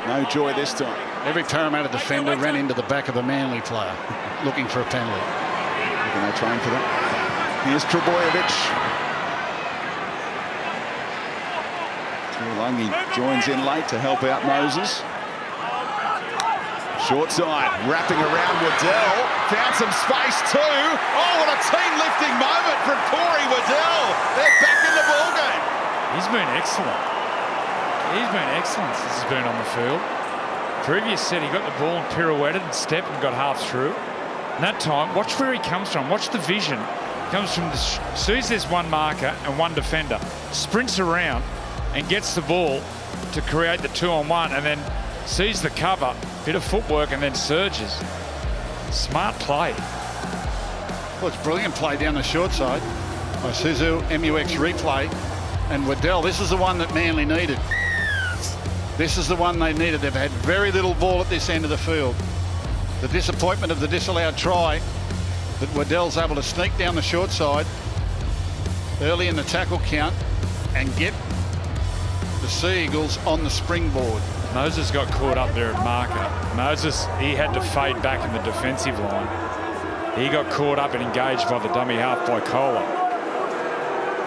No joy this time. Every Parramatta defender ran into the back of a Manly player looking for a penalty. Can they train for that? Here's Trbojevic. Tuolangi joins in late to help out Moses. Short side, wrapping around Waddell. Found some space too. Oh, what a team-lifting moment from Corey Waddell. They're back in the ballgame. He's been excellent. He's been excellent since he's been on the field. Previous set, he got the ball and pirouetted and stepped and got half through. And that time, watch where he comes from. Watch the vision. Comes from sees there's one marker and one defender. Sprints around and gets the ball to create the 2-on-1 and then sees the cover, bit of footwork and then surges. Smart play. Well, it's brilliant play down the short side by Suzu, MUX replay. And Waddell, this is the one that Manly needed. This is the one they needed. They've had very little ball at this end of the field. The disappointment of the disallowed try, that Waddell's able to sneak down the short side early in the tackle count and get the Sea Eagles on the springboard. Moses got caught up there at marker. Moses, he had to fade back in the defensive line. He got caught up and engaged by the dummy half by Kohler.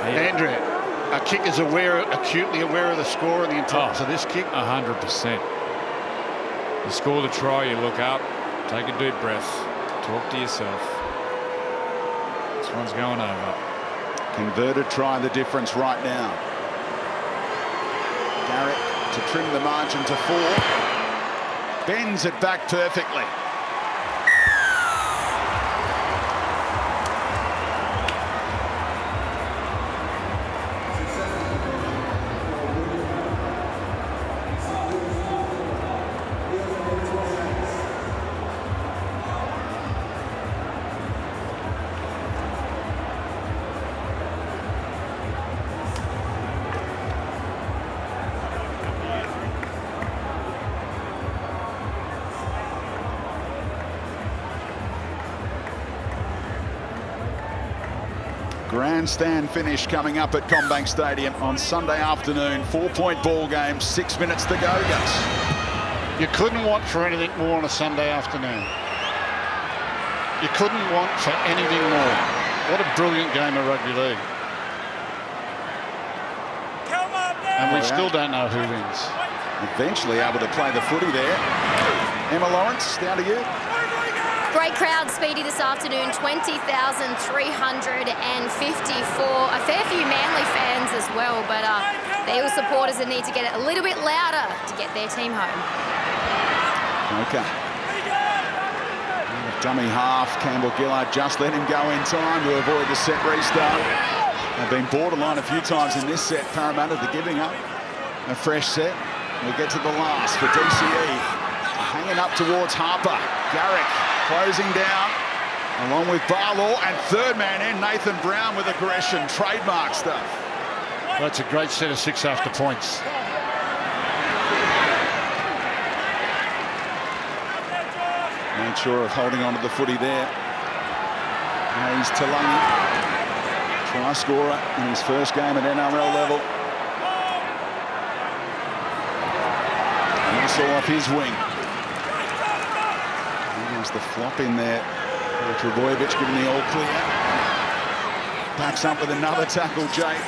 Andrea, a kicker's acutely aware of the score and the importance of this kick. 100%. You score the try, you look up, take a deep breath, talk to yourself. This one's going over. Converted try the difference right now. Garrick to trim the margin to 4. Bends it back perfectly. Grandstand finish coming up at Combank Stadium on Sunday afternoon. 4-point ball game, 6 minutes to go, Gus. You couldn't want for anything more on a Sunday afternoon. You couldn't want for anything more. What a brilliant game of rugby league. And we still don't know who wins. Eventually able to play the footy there. Emma Lawrence, down to you. Great crowd, Speedy, this afternoon, 20,354. A fair few Manly fans as well, but the Eels supporters that need to get it a little bit louder to get their team home. Okay. Dummy half, Campbell Gillard just let him go in time to avoid the set restart. They've been borderline a few times in this set. Parramatta to giving up a fresh set. We get to the last for DCE. Hanging up towards Harper. Garrick closing down, along with Barlaw, and third man in, Nathan Brown with aggression, trademark stuff. That's a great set of 6 after points. Made sure of holding on to the footy there. Hayes Talangi, try scorer in his first game at NRL level. Missile off his wing. The flop in there. Trebojevic giving the all clear. Backs up with another tackle, Jake.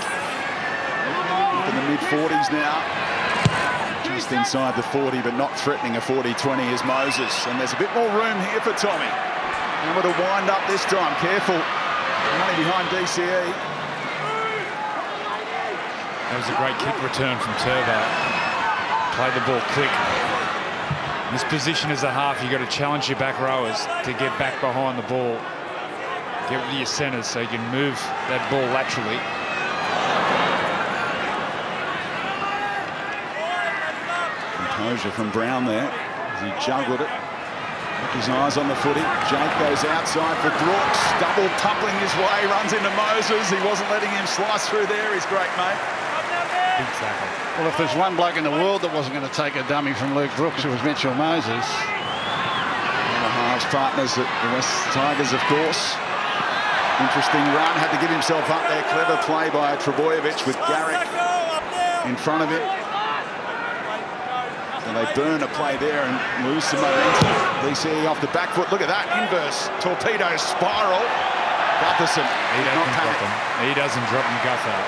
Up in the mid-40s now. Just inside the 40, but not threatening a 40-20 is Moses. And there's a bit more room here for Tommy. Able to wind up this time. Careful. Money behind DCE. That was a great kick return from Turbo. Played the ball quick. In this position as a half, you've got to challenge your back rowers to get back behind the ball. Get with your centres so you can move that ball laterally. Composure from Brown there as he juggled it. Kept his eyes on the footy. Jake goes outside for Brooks. Double tumbling his way, runs into Moses. He wasn't letting him slice through there, his great mate. Big tackle. Well, if there's one bloke in the world that wasn't going to take a dummy from Luke Brooks, it was Mitchell Moses. One of the halves partners at the West Tigers, of course. Interesting run, had to give himself up there. Clever play by Trebojevic with Garrick in front of him. And they burn a play there and lose some momentum. DCE off the back foot. Look at that, inverse torpedo spiral. Gutherson. He doesn't drop him, Gutho.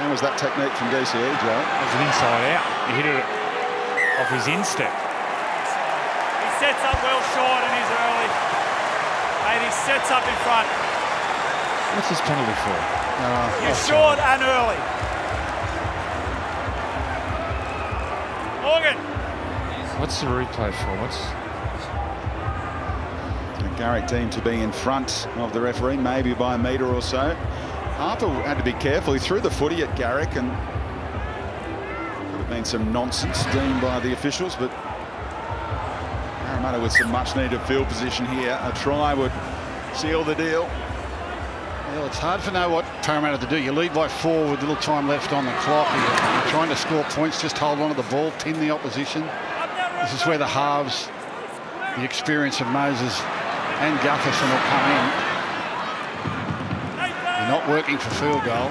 How was that technique from DCE, Joe? It was an inside out. He hit it off his instep. He sets up well short and he's early. Mate, he sets up in front. What's his penalty for? You're short and early. Morgan. What's the replay for? The Garrick team to be in front of the referee, maybe by a metre or so. Harper had to be careful. He threw the footy at Garrick and could have been some nonsense deemed by the officials, but Parramatta with some much needed field position here. A try would seal the deal. Well, it's hard to know what Parramatta to do. You lead by 4 with little time left on the clock. You're trying to score points, just hold on to the ball, pin the opposition. This is where the halves, the experience of Moses and Gutherson will come in. You're not working for field goal.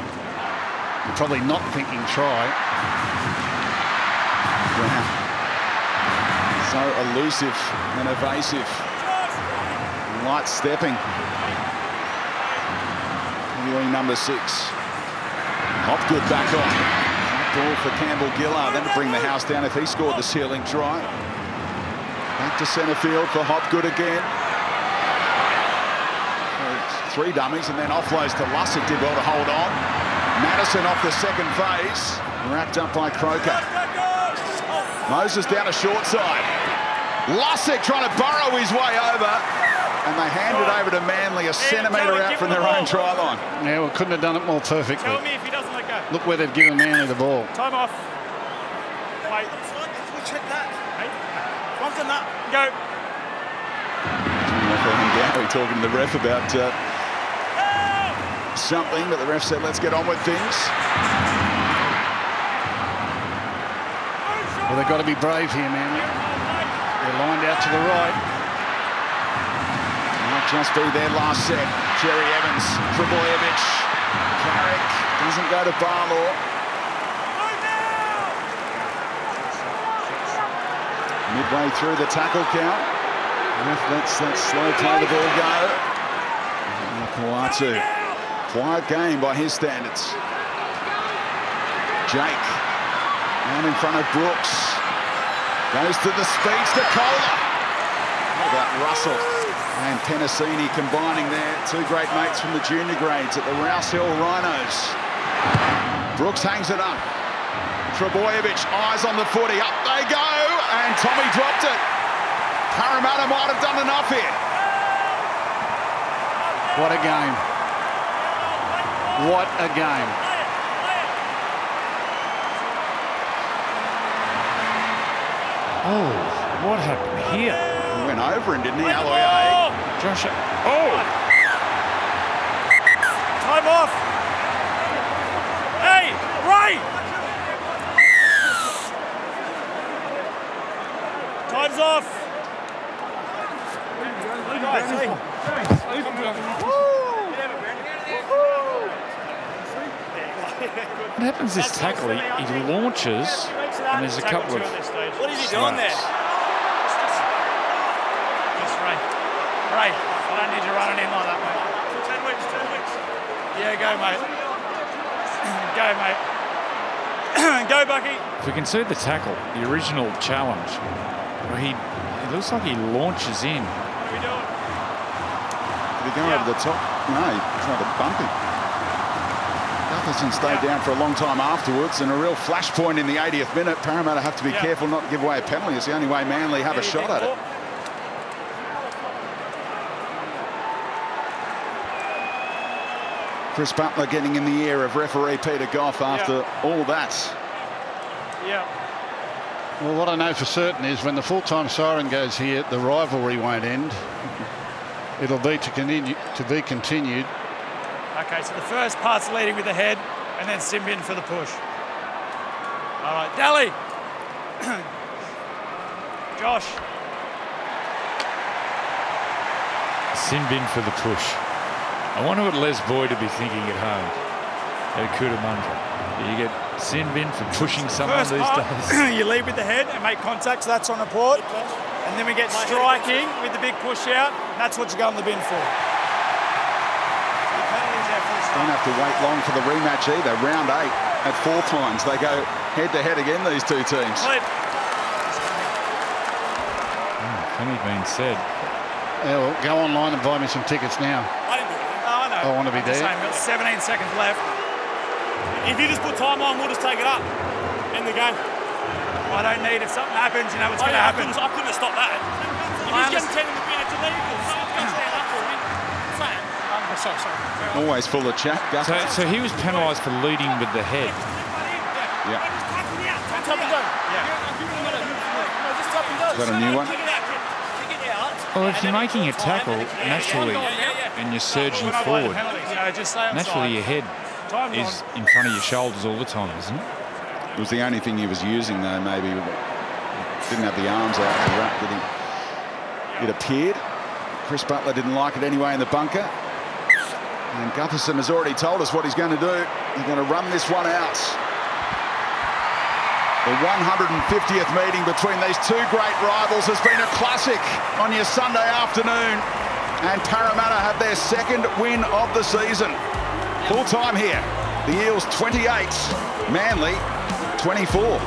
You're probably not thinking try. Wow. So elusive and evasive. Light stepping. Wing number 6. Hopgood back on. Ball for Campbell Gillard, then to bring the house down if he scored the sealing try. Back to centre field for Hopgood again. 3 dummies, and then offloads to Lussick, did well to hold on. Madison off the second phase, wrapped up by Croker. Moses down a short side. Lussick trying to burrow his way over, and they hand it over to Manley, a centimetre out from their own try line. Yeah, well, couldn't have done it more perfectly. Tell me if he doesn't let go. Look where they've given Manley the ball. Time off. Wait. Check that. Hey. One from that. Go. Gary talking to the ref about something, but the ref said, let's get on with things. Well, they've got to be brave here, Manley. They're lined out to the right. Might just be their last set. Jerry Evans, Trebojevic, Carrick, doesn't go to Barlaw. Midway through the tackle count. Ref lets that slow play the ball go. Kawatu, quiet game by his standards. Jake, out in front of Brooks. Goes to the speedster, Kohler. How about Russell and Tennessini combining there? 2 great mates from the junior grades at the Rouse Hill Rhinos. Brooks hangs it up. Trebojevic, eyes on the footy. Up they go, and Tommy dropped it. Parramatta might have done enough here. What a game. What a game. Oh, what happened here? He went over him, didn't he, Aloye? Josh, Time off. Hey, Ray. Time's off. what happens this tackle? He launches, and there's a couple of... What is he doing there? Yes, Ray, I don't need you running in like that, mate. 10 weeks, 10 weeks. Yeah, go, mate. Go, mate. Go, Bucky. If we can see the tackle, the original challenge, where it looks like he launches in. What are we doing? Did he go over the top? No, he tried to bump him. Gutherson stayed down for a long time afterwards, and a real flashpoint in the 80th minute. Parramatta have to be careful not to give away a penalty. It's the only way Manly have a shot at it. Chris Butler getting in the ear of referee Peter Goff after all that. Yeah. Well, what I know for certain is when the full-time siren goes here, the rivalry won't end. It'll be to be continued. Okay, so the first part's leading with the head, and then Simbin for the push. All right, Daly. Josh. Sin bin for the push. I wonder what Les Boyd would be thinking at home at Cootamundra. You get sin bin for pushing someone First these part, days. you lead with the head and make contact, so that's on report. And then we get striking with the big push out, and that's what you go in the bin for. Don't have to wait long for the rematch either. Round 8 at 4 times. They go head-to-head again, these two teams. Plenty being said. Yeah, well, go online and buy me some tickets now. I didn't do it. No, I know. I want to be there. We've got 17 seconds left. If you just put time on, we'll just take it up. End the game. I don't need. If something happens, you know what's going to happen. I couldn't have stopped that. If he's getting 10 in the bin, it's illegal. Someone's going to stand up for him. Sorry. Always full of chat. So he was penalised for leading with the head. Yeah. Tap and go. Is that a new one? Well, if you're making a tackle naturally and you're surging forward, naturally your head is in front of your shoulders all the time, isn't it? It was the only thing he was using, though, maybe. Didn't have the arms out to wrap, did he? It appeared. Chris Butler didn't like it anyway in the bunker. And Gutherson has already told us what he's going to do. He's going to run this one out. The 150th meeting between these two great rivals has been a classic on your Sunday afternoon. And Parramatta have their second win of the season. Full time here. The Eels 28, Manly 24.